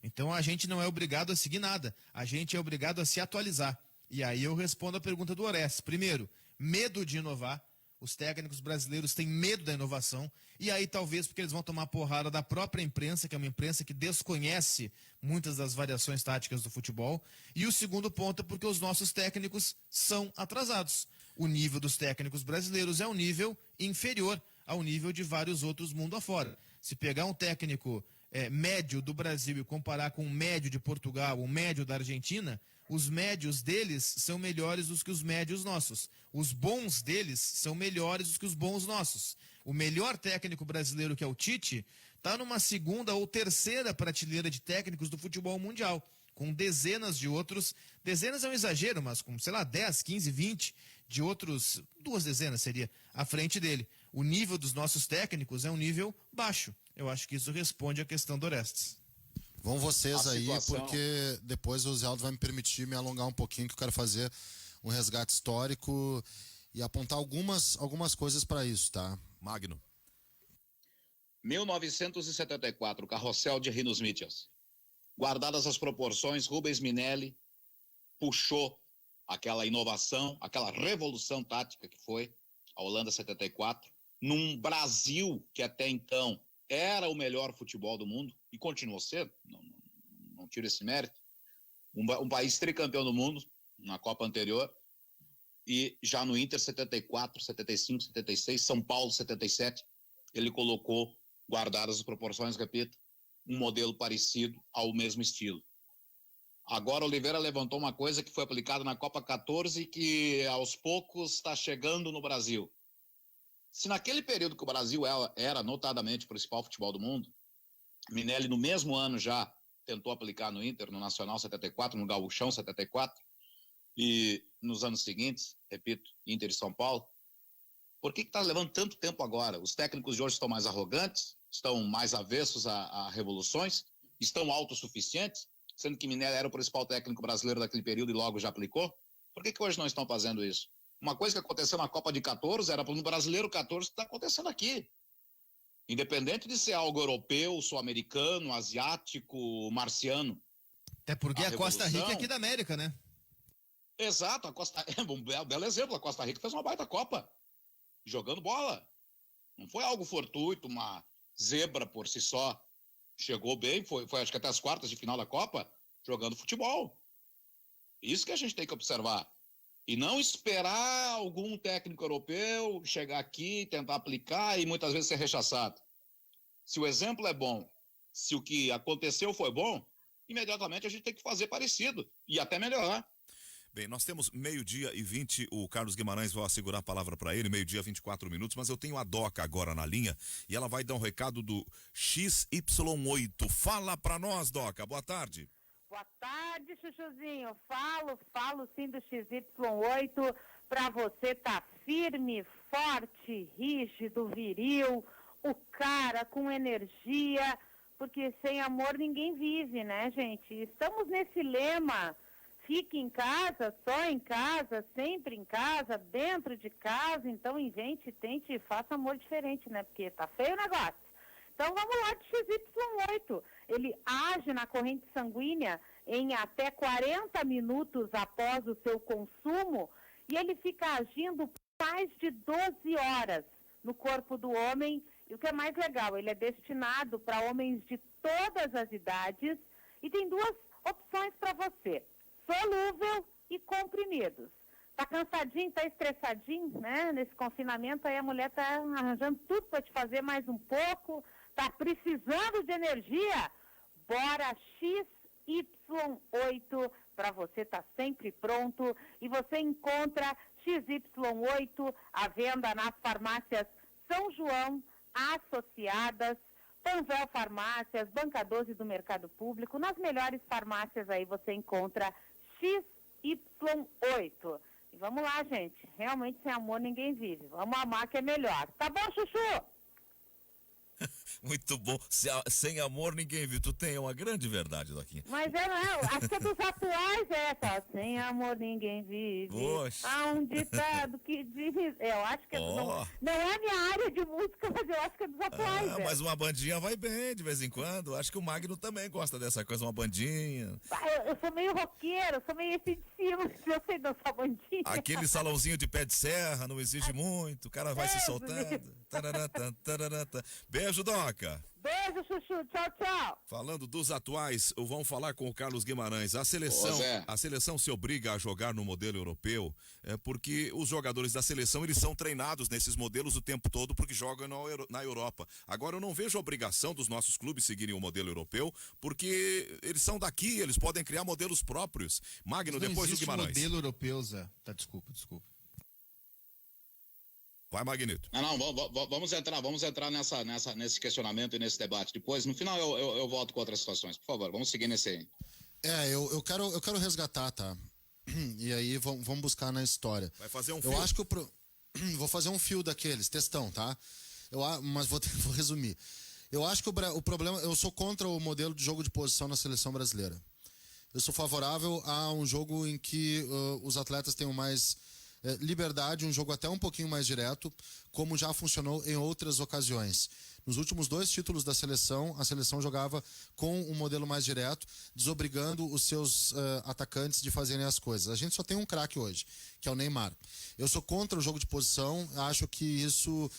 Então a gente não é obrigado a seguir nada, a gente é obrigado a se atualizar. E aí eu respondo a pergunta do Orestes. Primeiro, medo de inovar. Os técnicos brasileiros têm medo da inovação, e aí talvez porque eles vão tomar porrada da própria imprensa, que é uma imprensa que desconhece muitas das variações táticas do futebol. E o segundo ponto é porque os nossos técnicos são atrasados. O nível dos técnicos brasileiros é um nível inferior ao nível de vários outros mundo afora. Se pegar um técnico médio do Brasil e comparar com um médio de Portugal, um médio da Argentina, os médios deles são melhores do que os médios nossos. Os bons deles são melhores do que os bons nossos. O melhor técnico brasileiro, que é o Tite, está numa segunda ou terceira prateleira de técnicos do futebol mundial, com dezenas de outros, dezenas é um exagero, mas com, 10, 15, 20 de outros, 2 dezenas seria, à frente dele. O nível dos nossos técnicos é um nível baixo. Eu acho que isso responde à questão do Orestes.
Vão vocês aí,
situação...
porque depois o Zé Aldo vai me permitir me alongar um pouquinho, que eu quero fazer um resgate histórico e apontar algumas coisas para isso, tá?
Magno.
1974, Carrossel de Rinos Mitchells. Guardadas as proporções, Rubens Minelli puxou aquela inovação, aquela revolução tática que foi a Holanda 74, num Brasil que até então era o melhor futebol do mundo, e continuou sendo, não tiro esse mérito, um país tricampeão do mundo na Copa anterior, e já no Inter 74, 75, 76, São Paulo 77, ele colocou, guardadas as proporções, repito, um modelo parecido ao mesmo estilo. Agora Oliveira levantou uma coisa que foi aplicada na Copa 14 e que aos poucos está chegando no Brasil. Se naquele período que o Brasil era notadamente o principal futebol do mundo, Minelli no mesmo ano já tentou aplicar no Inter, no Nacional 74, no Gauchão 74, e nos anos seguintes, repito, Inter e São Paulo, por que está levando tanto tempo agora? Os técnicos de hoje estão mais arrogantes, estão mais avessos a revoluções, estão autossuficientes, sendo que Minelli era o principal técnico brasileiro daquele período e logo já aplicou? Por que hoje não estão fazendo isso? Uma coisa que aconteceu na Copa de 14 era para um brasileiro 14 que está acontecendo aqui. Independente de ser algo europeu, sul-americano, asiático, marciano.
Até porque a Costa Rica é aqui da América, né?
Exato, a Costa é um belo exemplo. A Costa Rica fez uma baita Copa, jogando bola. Não foi algo fortuito, uma zebra por si só. Chegou bem, foi acho que até as quartas de final da Copa, jogando futebol. Isso que a gente tem que observar. E não esperar algum técnico europeu chegar aqui, tentar aplicar e muitas vezes ser rechaçado. Se o exemplo é bom, se o que aconteceu foi bom, imediatamente a gente tem que fazer parecido e até melhorar.
Bem, nós temos 12:20, o Carlos Guimarães vai assegurar a palavra para ele, 12:24, mas eu tenho a Doca agora na linha e ela vai dar um recado do XY8. Fala para nós, Doca, boa tarde.
Boa tarde, Chuchuzinho. Falo sim do XY8 para você tá firme, forte, rígido, viril, o cara com energia, porque sem amor ninguém vive, né, gente? Estamos nesse lema, fique em casa, só em casa, sempre em casa, dentro de casa, então invente, tente e faça amor diferente, né, porque tá feio o negócio. Então vamos lá de XY8. Ele age na corrente sanguínea em até 40 minutos após o seu consumo e ele fica agindo por mais de 12 horas no corpo do homem. E o que é mais legal, ele é destinado para homens de todas as idades e tem 2 opções para você, solúvel e comprimidos. Tá cansadinho, tá estressadinho, né? Nesse confinamento aí a mulher tá arranjando tudo para te fazer mais um pouco, tá precisando de energia? Bora XY8 para você estar sempre pronto e você encontra XY8 à venda nas farmácias São João, Associadas, Panvel Farmácias, Banca 12 do Mercado Público. Nas melhores farmácias aí você encontra XY8. E vamos lá, gente. Realmente sem amor ninguém vive. Vamos amar que é melhor. Tá bom, Chuchu?
Muito bom. Sem amor ninguém vive. Tu tem uma grande verdade, Doquinha.
Mas não, acho que é dos atuais essa. Sem amor ninguém vive.
Poxa.
Há um ditado que diz. Eu acho que não é a minha área de música, mas eu acho que é dos atuais.
Mas uma bandinha vai bem de vez em quando. Acho que o Magno também gosta dessa coisa, uma bandinha.
Eu sou meio roqueiro, eu sou meio esse de cima, eu sei dançar bandinha.
Aquele salãozinho de pé de serra não exige muito, o cara vai se soltando. Tararata, tararata. Beijo, Doca.
Beijo, Chuchu. Tchau, tchau.
Falando dos atuais, vamos falar com o Carlos Guimarães. A seleção se obriga a jogar no modelo europeu, porque os jogadores da seleção eles são treinados nesses modelos o tempo todo porque jogam na Europa. Agora eu não vejo obrigação dos nossos clubes seguirem o modelo europeu, porque eles são daqui, eles podem criar modelos próprios. Magno, depois do Guimarães.
Modelo europeu, Zé. Tá, desculpa.
Vai, Magnito.
Não, vamos entrar nesse questionamento e nesse debate. Depois, no final, eu volto com outras situações. Por favor, vamos seguir nesse aí.
Eu quero resgatar, tá? E aí vamos buscar na história.
Vai fazer um fio?
Eu acho que vou fazer um fio daqueles, textão, tá? Mas vou resumir. Eu acho que o problema... Eu sou contra o modelo de jogo de posição na seleção brasileira. Eu sou favorável a um jogo em que os atletas tenham mais... liberdade, um jogo até um pouquinho mais direto, como já funcionou em outras ocasiões. Nos últimos 2 títulos da seleção, a seleção jogava com um modelo mais direto, desobrigando os seus atacantes de fazerem as coisas. A gente só tem um craque hoje, que é o Neymar. Eu sou contra o jogo de posição, acho que isso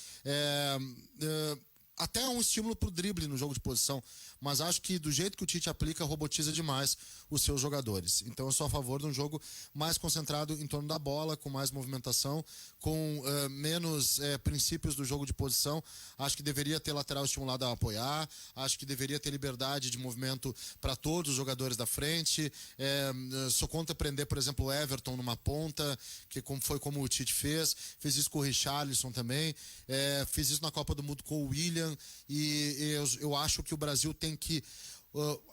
até é um estímulo para o drible no jogo de posição, mas acho que do jeito que o Tite aplica, robotiza demais os seus jogadores. Então eu sou a favor de um jogo mais concentrado em torno da bola, com mais movimentação, com menos princípios do jogo de posição. Acho que deveria ter lateral estimulado a apoiar, acho que deveria ter liberdade de movimento para todos os jogadores da frente. Sou contra prender, por exemplo, o Everton numa ponta, que foi como o Tite fez isso com o Richarlison também, fiz isso na Copa do Mundo com o William, e eu acho que o Brasil tem que...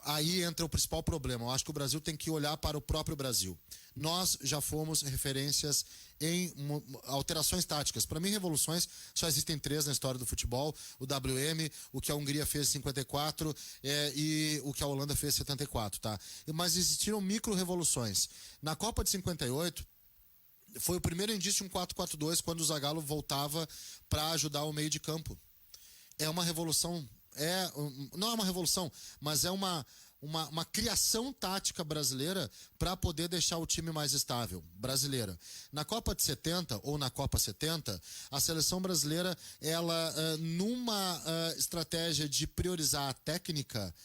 aí entra o principal problema. Eu acho que o Brasil tem que olhar para o próprio Brasil. Nós já fomos referências em alterações táticas. Para mim, revoluções só existem 3 na história do futebol: o WM, o que a Hungria fez em 54 e o que a Holanda fez em 74, tá? Mas existiram micro-revoluções. Na Copa de 58 foi o primeiro indício de um 4-4-2, quando o Zagallo voltava para ajudar o meio de campo. É uma revolução, não é uma revolução, mas é uma criação tática brasileira para poder deixar o time mais estável, brasileira. Na Copa de 70, ou na Copa 70, a seleção brasileira, ela, numa estratégia de priorizar a técnica,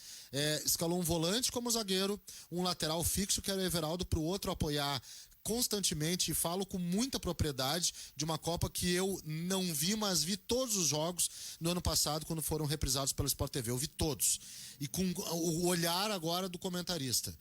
escalou um volante como zagueiro, um lateral fixo, que era o Everaldo, para o outro apoiar constantemente, e falo com muita propriedade de uma Copa que eu não vi, mas vi todos os jogos no ano passado, quando foram reprisados pela Sport TV. Eu vi todos. E com o olhar agora do comentarista.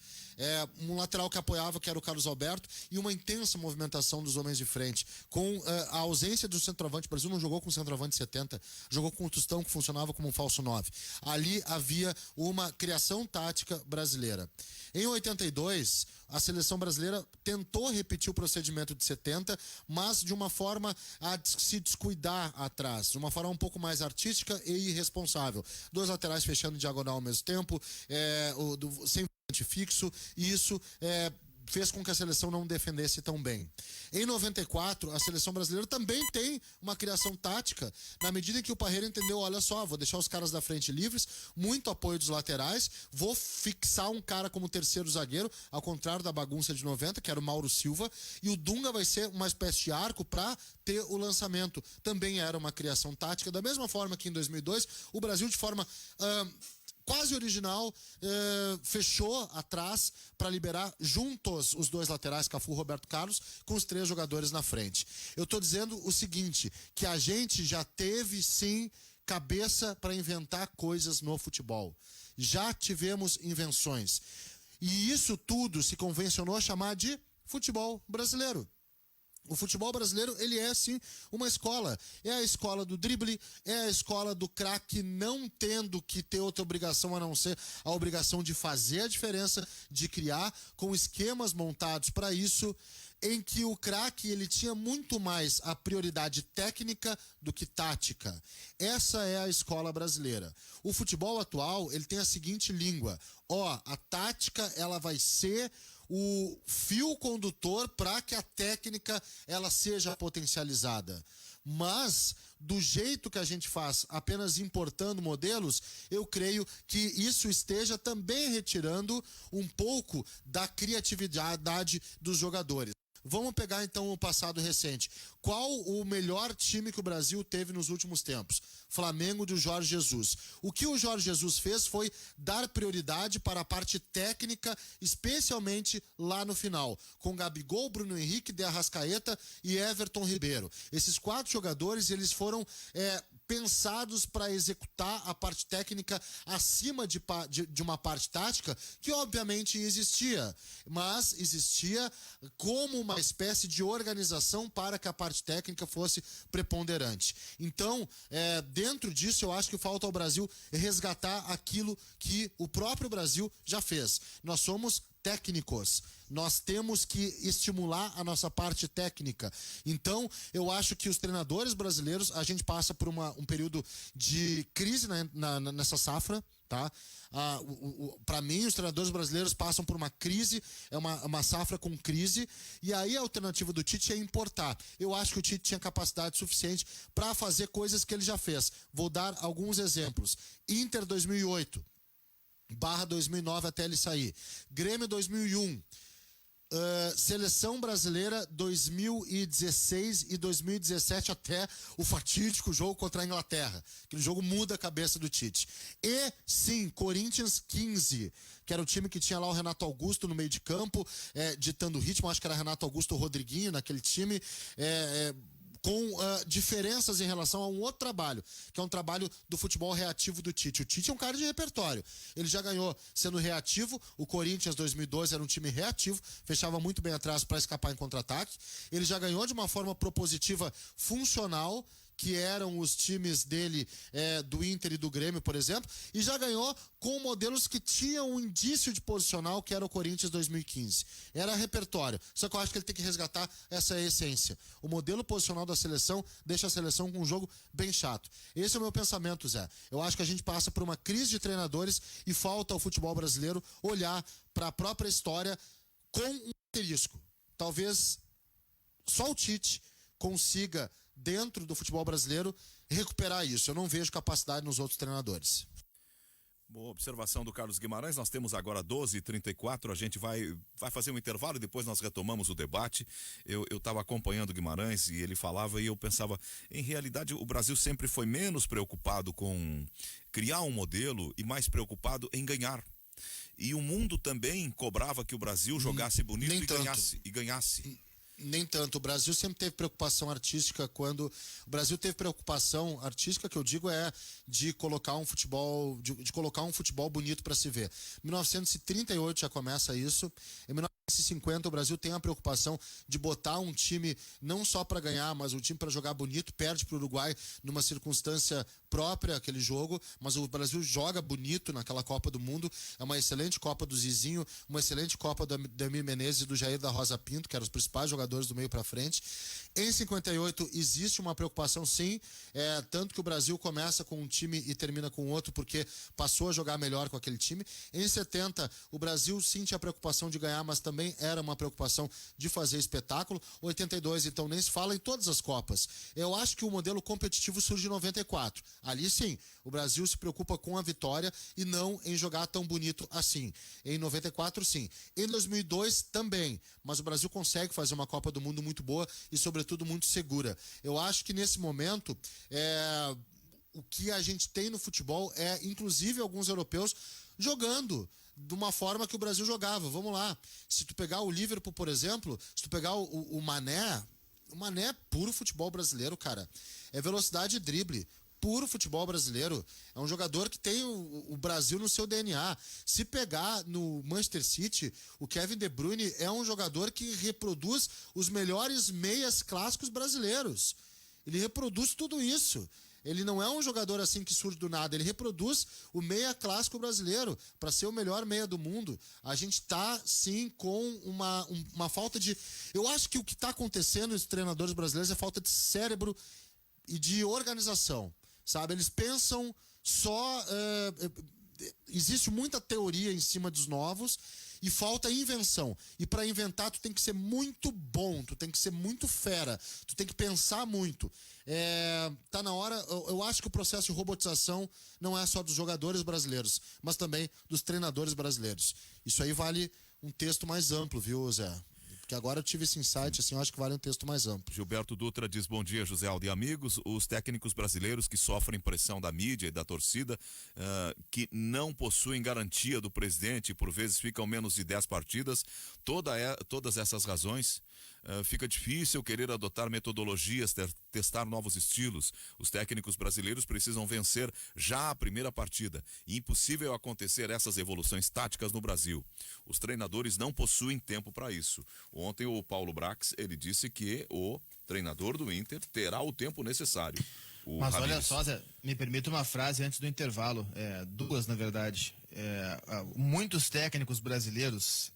Um lateral que apoiava, que era o Carlos Alberto, e uma intensa movimentação dos homens de frente. Com a ausência do centroavante. O Brasil não jogou com o centroavante 70, jogou com o Tostão, que funcionava como um falso 9. Ali havia uma criação tática brasileira. Em 82, a seleção brasileira tentou repetir o procedimento de 70, mas de uma forma a se descuidar atrás, de uma forma um pouco mais artística e irresponsável. 2 laterais fechando diagonal ao mesmo tempo, sem volante fixo, e isso fez com que a seleção não defendesse tão bem. Em 94, a seleção brasileira também tem uma criação tática, na medida em que o Parreira entendeu: olha só, vou deixar os caras da frente livres, muito apoio dos laterais, vou fixar um cara como terceiro zagueiro, ao contrário da bagunça de 90, que era o Mauro Silva, e o Dunga vai ser uma espécie de arco para ter o lançamento. Também era uma criação tática, da mesma forma que em 2002, o Brasil, de forma quase original, fechou atrás para liberar juntos os 2 laterais, Cafu e Roberto Carlos, com os 3 jogadores na frente. Eu estou dizendo o seguinte, que a gente já teve sim cabeça para inventar coisas no futebol. Já tivemos invenções. E isso tudo se convencionou a chamar de futebol brasileiro. O futebol brasileiro, ele é sim uma escola. É a escola do drible, é a escola do craque não tendo que ter outra obrigação a não ser a obrigação de fazer a diferença, de criar, com esquemas montados para isso. em que o craque ele tinha muito mais a prioridade técnica do que tática. Essa é a escola brasileira. O futebol atual, ele tem a seguinte língua: a tática ela vai ser o fio condutor para que a técnica ela seja potencializada. Mas, do jeito que a gente faz, apenas importando modelos, eu creio que isso esteja também retirando um pouco da criatividade dos jogadores. Vamos pegar então o passado recente. Qual o melhor time que o Brasil teve nos últimos tempos? Flamengo do Jorge Jesus. O que o Jorge Jesus fez foi dar prioridade para a parte técnica, especialmente lá no final, com Gabigol, Bruno Henrique, De Arrascaeta e Everton Ribeiro. Esses 4 jogadores, eles foram pensados para executar a parte técnica acima de uma parte tática que obviamente existia, mas existia como uma espécie de organização para que a parte técnica fosse preponderante. Então, dentro disso, eu acho que falta ao Brasil resgatar aquilo que o próprio Brasil já fez. Nós somos técnicos, nós temos que estimular a nossa parte técnica. Então, eu acho que os treinadores brasileiros, a gente passa por um período de crise nessa safra, tá? Para mim, os treinadores brasileiros passam por uma crise, é uma safra com crise, e aí a alternativa do Tite é importar. Eu acho que o Tite tinha capacidade suficiente para fazer coisas que ele já fez. Vou dar alguns exemplos. Inter 2008, / 2009 até ele sair. Grêmio 2001. Seleção brasileira 2016 e 2017 até o fatídico jogo contra a Inglaterra. Aquele jogo muda a cabeça do Tite. E sim, Corinthians 15, que era o time que tinha lá o Renato Augusto no meio de campo, ditando o ritmo. Acho que era Renato Augusto ou Rodriguinho naquele time, com diferenças em relação a um outro trabalho, que é um trabalho do futebol reativo do Tite. O Tite é um cara de repertório. Ele já ganhou sendo reativo. O Corinthians 2012 era um time reativo, fechava muito bem atrás para escapar em contra-ataque. Ele já ganhou de uma forma propositiva funcional, que eram os times dele, do Inter e do Grêmio, por exemplo, e já ganhou com modelos que tinham um indício de posicional, que era o Corinthians 2015. Era repertório, só que eu acho que ele tem que resgatar essa essência. O modelo posicional da seleção deixa a seleção com um jogo bem chato. Esse é o meu pensamento, Zé. Eu acho que a gente passa por uma crise de treinadores e falta ao futebol brasileiro olhar para a própria história com um asterisco. Talvez só o Tite consiga, dentro do futebol brasileiro, recuperar isso. Eu não vejo capacidade nos outros treinadores.
Boa observação do Carlos Guimarães. Nós temos agora 12h34, a gente vai fazer um intervalo e depois nós retomamos o debate. Eu estava acompanhando o Guimarães e ele falava e eu pensava, em realidade o Brasil sempre foi menos preocupado com criar um modelo e mais preocupado em ganhar. E o mundo também cobrava que o Brasil jogasse bonito e ganhasse.
Nem tanto. O Brasil sempre teve preocupação artística. Quando o Brasil teve preocupação artística, que eu digo de colocar um futebol, de colocar um futebol bonito para se ver. Em 1938 já começa isso. Em 1950 o Brasil tem a preocupação de botar um time não só para ganhar, mas um time para jogar bonito. Perde para o Uruguai numa circunstância própria aquele jogo, mas o Brasil joga bonito naquela Copa do Mundo. É uma excelente Copa do Zizinho, uma excelente Copa do Ademir Menezes e do Jair da Rosa Pinto, que eram os principais jogadores do meio para frente. Em 58 existe uma preocupação, sim, tanto que o Brasil começa com um time e termina com outro porque passou a jogar melhor com aquele time. Em 70 o Brasil sim tinha a preocupação de ganhar, mas também era uma preocupação de fazer espetáculo. 82 então nem se fala, em todas as Copas. Eu acho que o modelo competitivo surge em 94. Ali sim, o Brasil se preocupa com a vitória e não em jogar tão bonito assim. Em 94 sim. Em 2002 também, mas o Brasil consegue fazer uma Copa do Mundo muito boa e sobretudo muito segura. Eu acho que nesse momento o que a gente tem no futebol é inclusive alguns europeus jogando de uma forma que o Brasil jogava. Vamos lá, se tu pegar o Liverpool, por exemplo, se tu pegar o Mané é puro futebol brasileiro, cara. É velocidade e drible, puro futebol brasileiro. É um jogador que tem o Brasil no seu DNA. Se pegar no Manchester City, o Kevin De Bruyne é um jogador que reproduz os melhores meias clássicos brasileiros. Ele reproduz tudo isso. Ele não é um jogador assim que surge do nada, ele reproduz o meia clássico brasileiro para ser o melhor meia do mundo. A gente tá sim com uma falta de... Eu acho que o que está acontecendo nos treinadores brasileiros é falta de cérebro e de organização, sabe? Eles pensam só... existe muita teoria em cima dos novos e falta invenção. E para inventar, tu tem que ser muito bom, tu tem que ser muito fera, tu tem que pensar muito. Tá na hora, eu acho que o processo de robotização não é só dos jogadores brasileiros, mas também dos treinadores brasileiros. Isso aí vale um texto mais amplo, viu, Zé? Porque agora eu tive esse insight, assim, eu acho que vale um texto mais amplo.
Gilberto Dutra diz: bom dia, José Aldo e amigos. Os técnicos brasileiros que sofrem pressão da mídia e da torcida, que não possuem garantia do presidente e por vezes ficam menos de 10 partidas, todas essas razões, fica difícil querer adotar metodologias, testar novos estilos. Os técnicos brasileiros precisam vencer já a primeira partida. E impossível acontecer essas evoluções táticas no Brasil. Os treinadores não possuem tempo para isso. Ontem o Paulo Brax, ele disse que o treinador do Inter terá o tempo necessário.
Mas olha só, Zé, me permita uma frase antes do intervalo, duas na verdade. Muitos técnicos brasileiros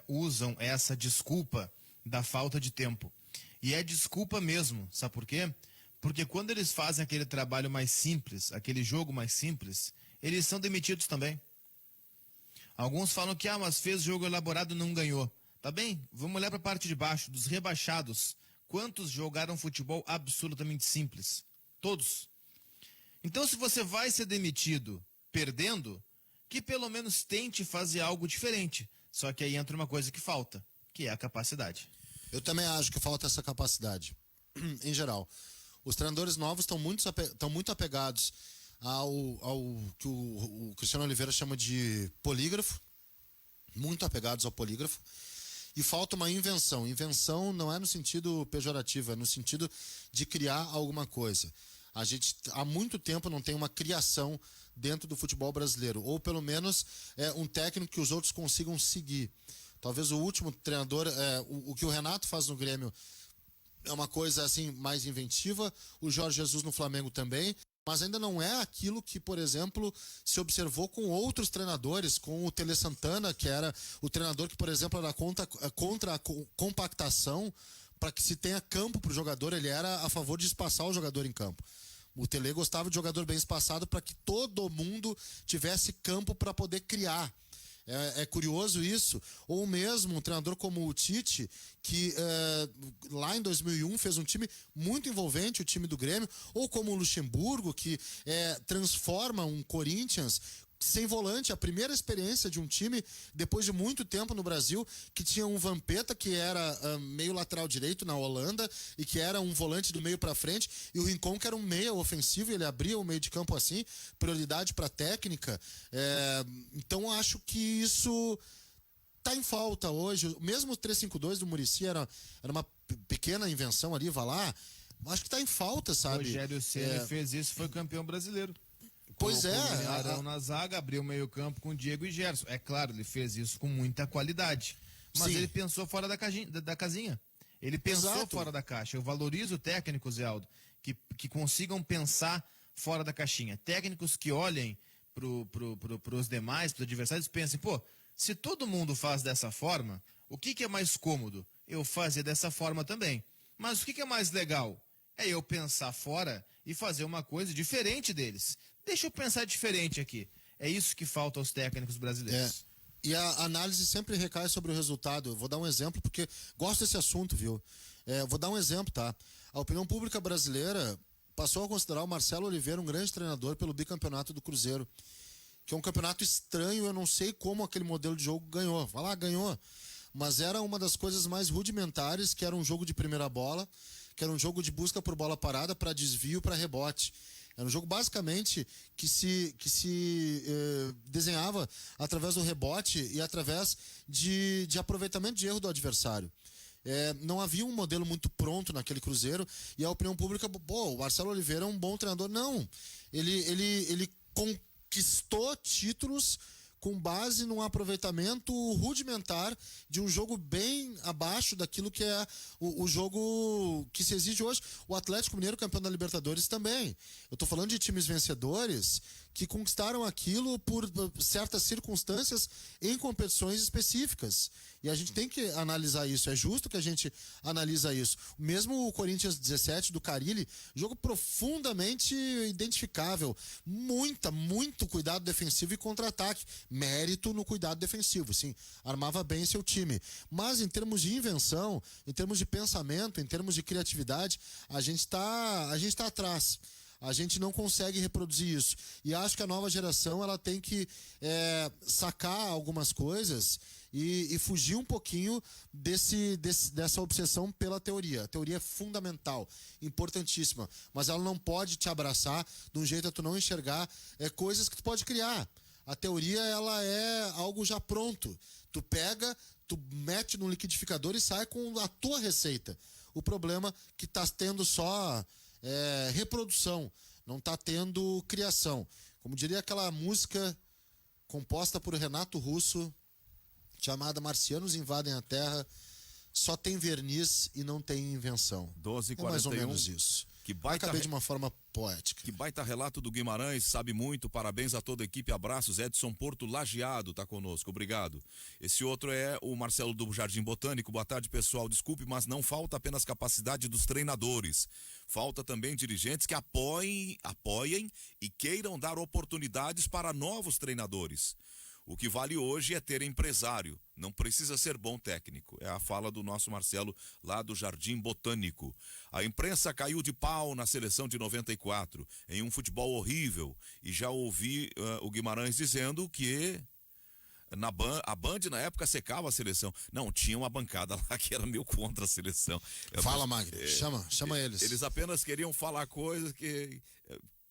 usam essa desculpa da falta de tempo. E é desculpa mesmo, sabe por quê? Porque quando eles fazem aquele trabalho mais simples, aquele jogo mais simples, eles são demitidos também. Alguns falam que, mas fez jogo elaborado e não ganhou. Tá bem, vamos olhar para a parte de baixo, dos rebaixados. Quantos jogaram futebol absolutamente simples? Todos. Então, se você vai ser demitido perdendo, que pelo menos tente fazer algo diferente. Só que aí entra uma coisa que falta, que é a capacidade.
Eu também acho que falta essa capacidade, em geral. Os treinadores novos estão muito apegados ao que o Cristiano Oliveira chama de polígrafo, muito apegados ao polígrafo, e falta uma invenção. Invenção não é no sentido pejorativo, é no sentido de criar alguma coisa. A gente há muito tempo não tem uma criação dentro do futebol brasileiro, ou pelo menos um técnico que os outros consigam seguir. Talvez o último treinador, o que o Renato faz no Grêmio é uma coisa assim mais inventiva, o Jorge Jesus no Flamengo também, mas ainda não é aquilo que, por exemplo, se observou com outros treinadores, com o Tele Santana, que era o treinador que, por exemplo, era contra a compactação, para que se tenha campo para o jogador, ele era a favor de espaçar o jogador em campo. O Tele gostava de jogador bem espaçado para que todo mundo tivesse campo para poder criar. É curioso isso. Ou mesmo um treinador como o Tite, que lá em 2001 fez um time muito envolvente, o time do Grêmio, ou como o Luxemburgo, que transforma um Corinthians sem volante, a primeira experiência de um time, depois de muito tempo no Brasil, que tinha um Vampeta, que era meio lateral direito na Holanda, e que era um volante do meio para frente, e o Rincon, que era um meia ofensivo, e ele abria o meio de campo assim, prioridade para técnica. Então acho que isso tá em falta hoje. Mesmo o 3-5-2 do Muricy era uma pequena invenção ali, vai lá, acho que tá em falta, sabe?
Rogério Ceni fez isso, foi campeão brasileiro.
Pois é.
Arão na zaga, abriu o meio campo com Diego e Gerson. É claro, ele fez isso com muita qualidade. Mas
Sim.
ele pensou fora da casinha. Ele pensou
Exato.
fora da caixa. Eu valorizo técnicos, Zé Aldo, que consigam pensar fora da caixinha. Técnicos que olhem pros demais, pros adversários, pensem, se todo mundo faz dessa forma, o que é mais cômodo? Eu fazer dessa forma também. Mas o que é mais legal? É eu pensar fora e fazer uma coisa diferente deles. Deixa eu pensar diferente aqui. É isso que falta aos técnicos brasileiros.
E a análise sempre recai sobre o resultado. Eu vou dar um exemplo, porque gosto desse assunto, viu? Vou dar um exemplo, tá? A opinião pública brasileira passou a considerar o Marcelo Oliveira um grande treinador pelo bicampeonato do Cruzeiro, que é um campeonato estranho, eu não sei como aquele modelo de jogo ganhou. Vai lá, ganhou. Mas era uma das coisas mais rudimentares, que era um jogo de primeira bola, que era um jogo de busca por bola parada para desvio, para rebote. Era um jogo basicamente que se desenhava através do rebote e através de aproveitamento de erro do adversário. Não havia um modelo muito pronto naquele Cruzeiro, e a opinião pública, o Marcelo Oliveira é um bom treinador. Não, ele conquistou títulos com base num aproveitamento rudimentar de um jogo bem abaixo daquilo que é o jogo que se exige hoje. O Atlético Mineiro, campeão da Libertadores, também. Eu tô falando de times vencedores que conquistaram aquilo por certas circunstâncias em competições específicas. E a gente tem que analisar isso. É justo que a gente analisa isso. Mesmo o Corinthians 17 do Carille, jogo profundamente identificável. Muito cuidado defensivo e contra-ataque. Mérito no cuidado defensivo, sim. Armava bem seu time. Mas em termos de invenção, em termos de pensamento, em termos de criatividade, a gente tá atrás. A gente não consegue reproduzir isso. E acho que a nova geração ela tem que sacar algumas coisas e fugir um pouquinho dessa obsessão pela teoria. A teoria é fundamental, importantíssima, mas ela não pode te abraçar de um jeito a tu não enxergar coisas que tu pode criar. A teoria ela é algo já pronto. Tu pega, tu mete no liquidificador e sai com a tua receita. O problema é que tá tendo só reprodução, não está tendo criação. Como diria aquela música composta por Renato Russo, chamada Marcianos Invadem a Terra, só tem verniz e não tem invenção.
12h41.
É mais ou menos isso. Acabei de uma forma poética.
Que baita relato do Guimarães, sabe muito, parabéns a toda a equipe, abraços, Edson Porto Lajeado tá conosco, obrigado. Esse outro é o Marcelo do Jardim Botânico, boa tarde pessoal, desculpe, mas não falta apenas capacidade dos treinadores, falta também dirigentes que apoiem e queiram dar oportunidades para novos treinadores. O que vale hoje é ter empresário, não precisa ser bom técnico. É a fala do nosso Marcelo lá do Jardim Botânico. A imprensa caiu de pau na seleção de 94, em um futebol horrível. E já ouvi o Guimarães dizendo que a Band na época secava a seleção. Não, tinha uma bancada lá que era meio contra a seleção.
Fala, Magno, chama eles.
Eles apenas queriam falar coisas que...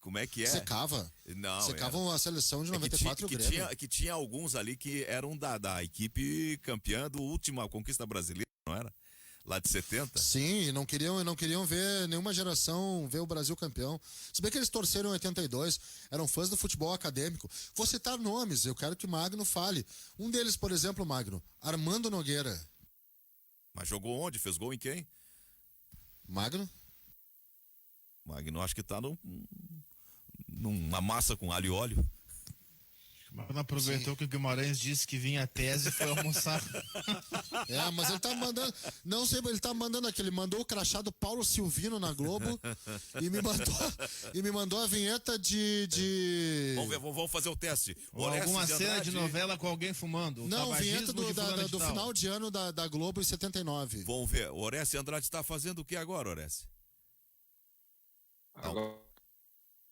Como é que é?
Secava.
Não,
secavam a seleção de 94 e o Grêmio.
Que tinha alguns ali que eram da equipe campeã do última conquista brasileira, não era? Lá de 70.
Sim, e não queriam ver nenhuma geração ver o Brasil campeão. Se bem que eles torceram em 82, eram fãs do futebol acadêmico. Vou citar nomes, eu quero que Magno fale. Um deles, por exemplo, Magno, Armando Nogueira.
Mas jogou onde? Fez gol em quem?
Magno,
acho que tá numa massa com alho e óleo.
Mas aproveitou que o Guimarães disse que vinha a tese e foi almoçar.
Mas ele tá mandando, não sei, ele tá mandando aqui, ele mandou o crachá do Paulo Silvino na Globo e me mandou a vinheta de...
Vamos fazer o teste.
Ou alguma cena de novela com alguém fumando.
Não, vinheta do final de ano da Globo em 79.
Vamos ver, o Horácio Andrade tá fazendo o que agora, Horácio?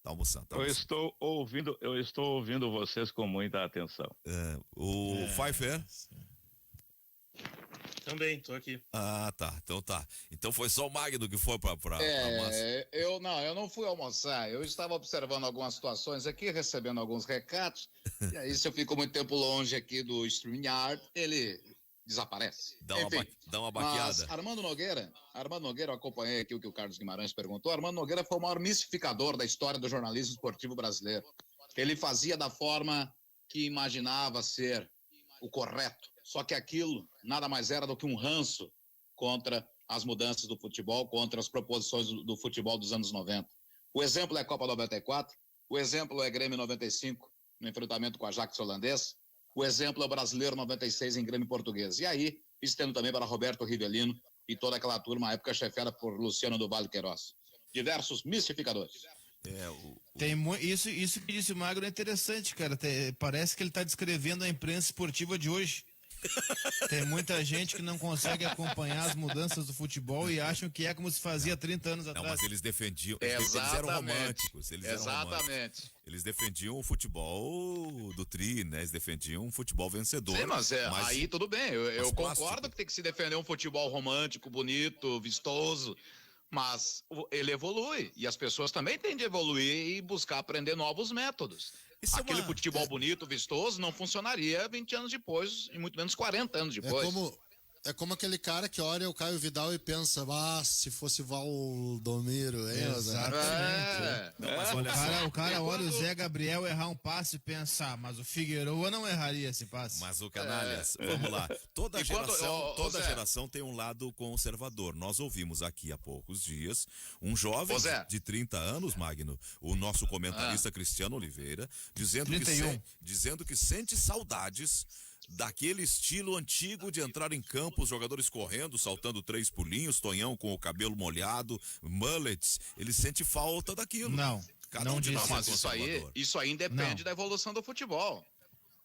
Tá almoçando.
Eu estou ouvindo vocês com muita atenção.
O Pfeiffer?
Também, tô aqui.
Ah, tá. Então tá. Então foi só o Magno que foi pra massa.
Eu não fui almoçar. Eu estava observando algumas situações aqui, recebendo alguns recados. E aí, se eu fico muito tempo longe aqui do StreamYard, ele desaparece.
Dá uma baqueada.
Mas Armando Nogueira, eu acompanhei aqui o que o Carlos Guimarães perguntou. Armando Nogueira foi o maior mistificador da história do jornalismo esportivo brasileiro. Ele fazia da forma que imaginava ser o correto. Só que aquilo nada mais era do que um ranço contra as mudanças do futebol, contra as proposições do futebol dos anos 90. O exemplo é a Copa 94, o exemplo é Grêmio 95, no enfrentamento com a Ajax holandês. O exemplo é o Brasileiro 96 em Grêmio Português. E aí, estendo também para Roberto Rivelino e toda aquela turma, à época chefiada por Luciano do Vale Queiroz. Diversos mistificadores.
Isso que disse o Magno é interessante, cara. Parece que ele está descrevendo a imprensa esportiva de hoje. Tem muita gente que não consegue acompanhar as mudanças do futebol e acham que é como se fazia 30 anos atrás.
Não, mas eles defendiam, eles eram românticos.
Exatamente.
Eles defendiam o futebol do Tri, né? Eles defendiam um futebol vencedor.
Sim, mas aí tudo bem. Eu concordo que tem que se defender um futebol romântico, bonito, vistoso. Mas ele evolui. E as pessoas também têm de evoluir e buscar aprender novos métodos. Aquele futebol bonito, vistoso, não funcionaria 20 anos depois, e muito menos 40 anos depois.
É como aquele cara que olha o Caio Vidal e pensa, se fosse Valdomiro, hein, Zé?
Não, mas olha só.
O cara olha o Zé Gabriel errar um passe e pensa, mas o Figueroa não erraria esse passe.
Mas o Canalhas, vamos lá. Toda geração tem um lado conservador. Nós ouvimos aqui há poucos dias um jovem de 30 anos, Magno, o nosso comentarista Cristiano Oliveira, dizendo que sente saudades daquele estilo antigo de entrar em campo, os jogadores correndo, saltando 3 pulinhos, Tonhão com o cabelo molhado, mullets, ele sente falta daquilo.
Não,
Cada um de nós
mas isso aí independe da evolução do futebol.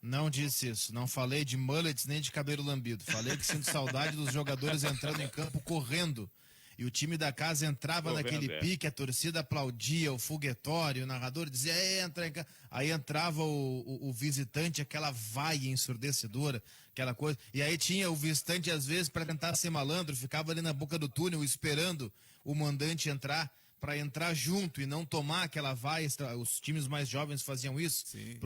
Não disse isso, não falei de mullets nem de cabelo lambido, falei que sinto saudade dos jogadores entrando em campo correndo. E o time da casa entrava naquele pique, a torcida aplaudia, o foguetório, o narrador dizia, entra em campo. Aí entrava o visitante, aquela vaia ensurdecedora, aquela coisa. E aí tinha o visitante, às vezes, para tentar ser malandro, ficava ali na boca do túnel esperando o mandante entrar, para entrar junto e não tomar aquela vaia. Os times mais jovens faziam isso,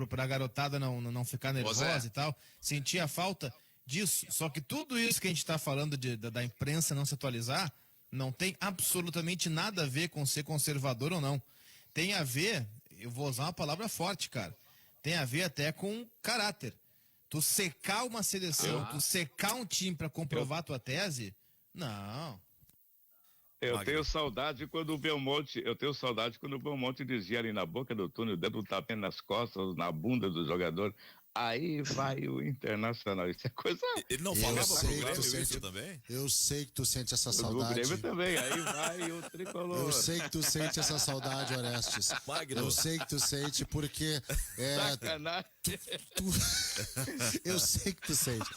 para a garotada não ficar nervosa e tal. Sentia falta disso. Só que tudo isso que a gente está falando da imprensa não se atualizar, não tem absolutamente nada a ver com ser conservador ou não. Tem a ver, eu vou usar uma palavra forte, cara, tem a ver até com caráter. Tu secar uma seleção, tu secar um time para comprovar tua tese, não.
Eu tenho saudade quando o Belmonte dizia ali na boca do túnel, dando um tapinha nas costas, na bunda do jogador. Aí vai o Internacional, isso é coisa...
Ele não falava pro Grêmio isso também?
Eu sei que tu sente essa saudade.
Do Grêmio também, aí vai o Tricolor.
Eu sei que tu sente essa saudade, Orestes.
Magno.
Eu sei que tu sente porque...
Sacanagem.
Eu sei que tu sente.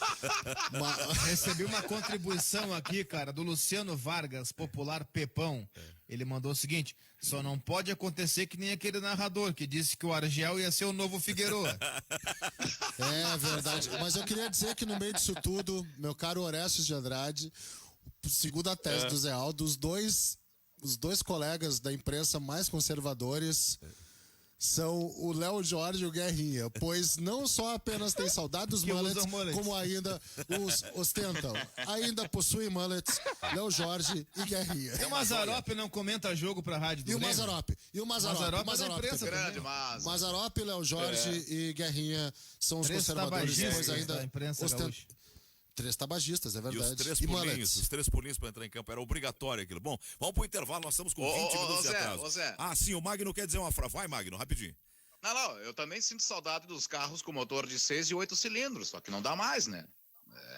Recebi uma contribuição aqui, cara, do Luciano Vargas, popular Pepão. Ele mandou o seguinte: só não pode acontecer que nem aquele narrador que disse que o Argel ia ser o novo Figueroa.
É verdade. Mas eu queria dizer que no meio disso tudo, meu caro Orestes de Andrade, segundo a tese do Zé Aldo, os dois colegas da imprensa mais conservadores são o Léo Jorge e o Guerrinha, pois não só apenas tem saudade dos mullets, como ainda os ostentam. Ainda possuem mullets, Léo Jorge e Guerrinha.
E o Mazzaropi não comenta jogo pra rádio do Grêmio?
E o Mazzaropi.
Grande Mazza.
Mazzaropi, Léo Jorge e Guerrinha são os conservadores, pois ainda
da imprensa gaúcha.
3 tabagistas, é verdade.
E os 3 pulinhos para entrar em campo, era obrigatório aquilo. Bom, vamos pro intervalo, nós estamos com 20 minutos de atraso.
Zé.
Ah, sim, o Magno quer dizer uma frase. Vai, Magno, rapidinho.
Não, eu também sinto saudade dos carros com motor de 6 e 8 cilindros, só que não dá mais, né?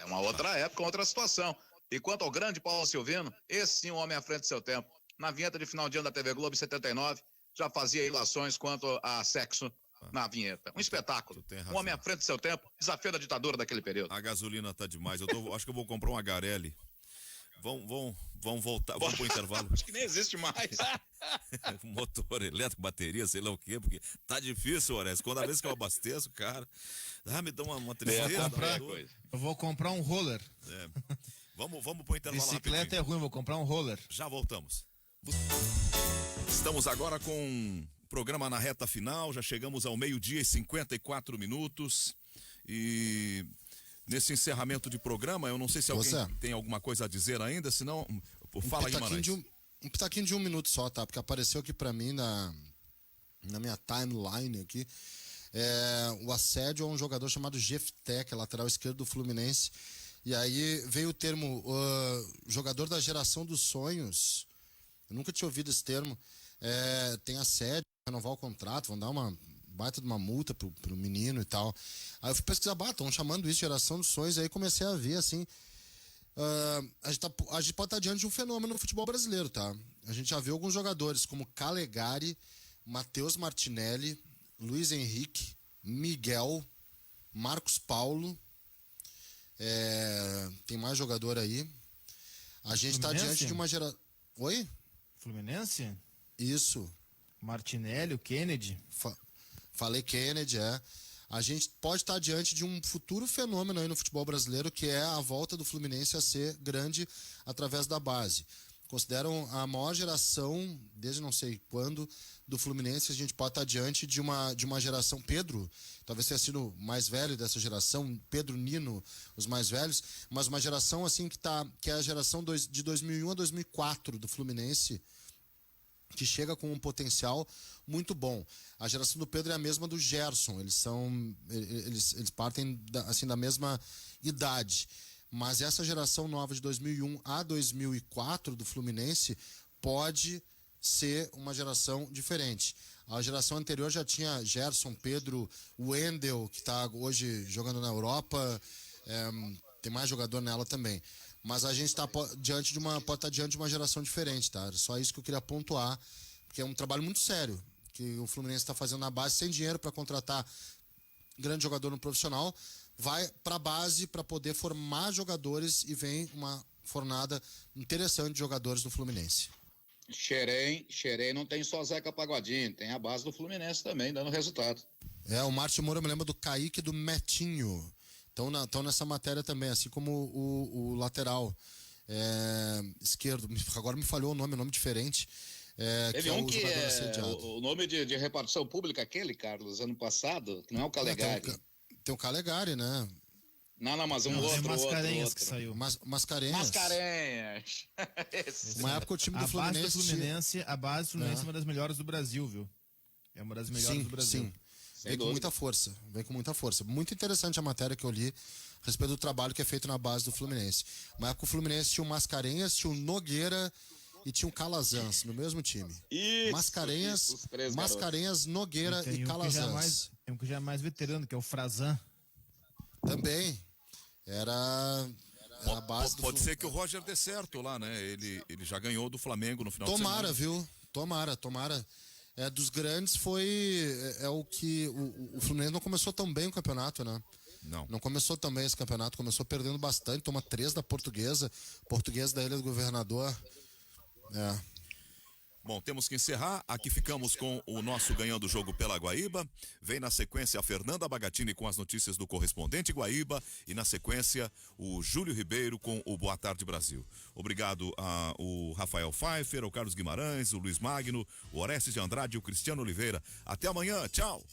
É uma outra época, outra situação. E quanto ao grande Paulo Silvino, esse sim, um homem à frente do seu tempo. Na vinheta de final de ano da TV Globo, em 79, já fazia ilações quanto a sexo na vinheta. Um espetáculo. Um homem à frente do seu tempo, desafio da ditadura daquele período.
A gasolina tá demais. Acho que eu vou comprar um HRL. Vamos voltar, vamos pro intervalo.
Acho que nem existe mais.
Motor elétrico, bateria, sei lá o quê, porque tá difícil, Orestes. Quando vez que eu abasteço, cara, me dá uma tristeza.
Eu vou comprar um roller.
Vamos pro intervalo.
Bicicleta rapidinho. É ruim, vou comprar um roller.
Já voltamos. Estamos agora com o programa na reta final, já chegamos ao 12:54. E nesse encerramento de programa, eu não sei se alguém tem alguma coisa a dizer ainda, senão fala, Guimarães.
Um pitaquinho de 1 minuto só, tá? Porque apareceu aqui pra mim na minha timeline aqui, o assédio a um jogador chamado Jefté, que é lateral esquerdo do Fluminense. E aí veio o termo jogador da geração dos sonhos. Eu nunca tinha ouvido esse termo. Tem assédio, renovar o contrato, vão dar uma baita de uma multa pro menino e tal. Aí eu fui pesquisar, estão chamando isso de geração dos sonhos. Aí comecei a ver, assim, a gente pode estar diante de um fenômeno no futebol brasileiro, tá? A gente já viu alguns jogadores como Calegari, Matheus Martinelli, Luiz Henrique, Miguel, Marcos Paulo. Tem mais jogador aí. A gente está diante de uma geração... Oi?
Fluminense?
Isso.
Martinelli, o Kennedy.
Falei Kennedy, A gente pode estar diante de um futuro fenômeno aí no futebol brasileiro, que é a volta do Fluminense a ser grande através da base. consideram a maior geração, desde não sei quando, do Fluminense. A gente pode estar diante de uma geração. Pedro, talvez tenha sido o mais velho dessa geração, Pedro, Nino, os mais velhos, mas uma geração assim que é a geração de 2001 a 2004 do Fluminense, que chega com um potencial muito bom. A geração do Pedro é a mesma do Gerson, eles partem assim da mesma idade. Mas essa geração nova de 2001 a 2004 do Fluminense pode ser uma geração diferente. A geração anterior já tinha Gerson, Pedro, Wendel, que está hoje jogando na Europa, tem mais jogador nela também. Mas a gente está diante de uma geração diferente, tá? Era só isso que eu queria pontuar, porque é um trabalho muito sério que o Fluminense está fazendo na base, sem dinheiro para contratar grande jogador no profissional, vai para a base para poder formar jogadores e vem uma fornada interessante de jogadores no Fluminense.
Xerém não tem só Zeca Pagodinho, tem a base do Fluminense também, dando resultado.
O Márcio Moura me lembra do Kaique e do Metinho. Estão nessa matéria também, assim como o lateral esquerdo. Agora me falhou o nome diferente.
Teve o nome de repartição pública, aquele, Carlos, ano passado, que não é o Calegari.
Tem o Calegari, né?
Não, mas
Mascarenhas
outro.
Que saiu.
Mascarenhas. Uma época o time do Fluminense...
A base do Fluminense é uma das melhores do Brasil, viu? É uma das melhores do Brasil.
Sim. Vem com muita força. Muito interessante a matéria que eu li a respeito do trabalho que é feito na base do Fluminense. Uma época o Fluminense tinha o Mascarenhas, tinha o Nogueira e tinha o Calazans no mesmo time. Mascarenhas, Nogueira e Calazans.
Tem um que já é mais veterano, que é o Frazan.
Também. Era a base do
Pode ser que o Roger dê certo lá, né? Ele já ganhou do Flamengo no final de semana.
Tomara, viu? Tomara. Dos grandes o que o Fluminense não começou tão bem o campeonato, né? Não começou tão bem esse campeonato, começou perdendo bastante, toma 3 da Portuguesa da Ilha do Governador.
Bom, temos que encerrar. Aqui ficamos com o nosso Ganhando o Jogo pela Guaíba. Vem na sequência a Fernanda Bagatini com as notícias do correspondente Guaíba e na sequência o Júlio Ribeiro com o Boa Tarde Brasil. Obrigado ao Rafael Pfeiffer, ao Carlos Guimarães, o Luiz Magno, o Orestes de Andrade e o Cristiano Oliveira. Até amanhã, tchau!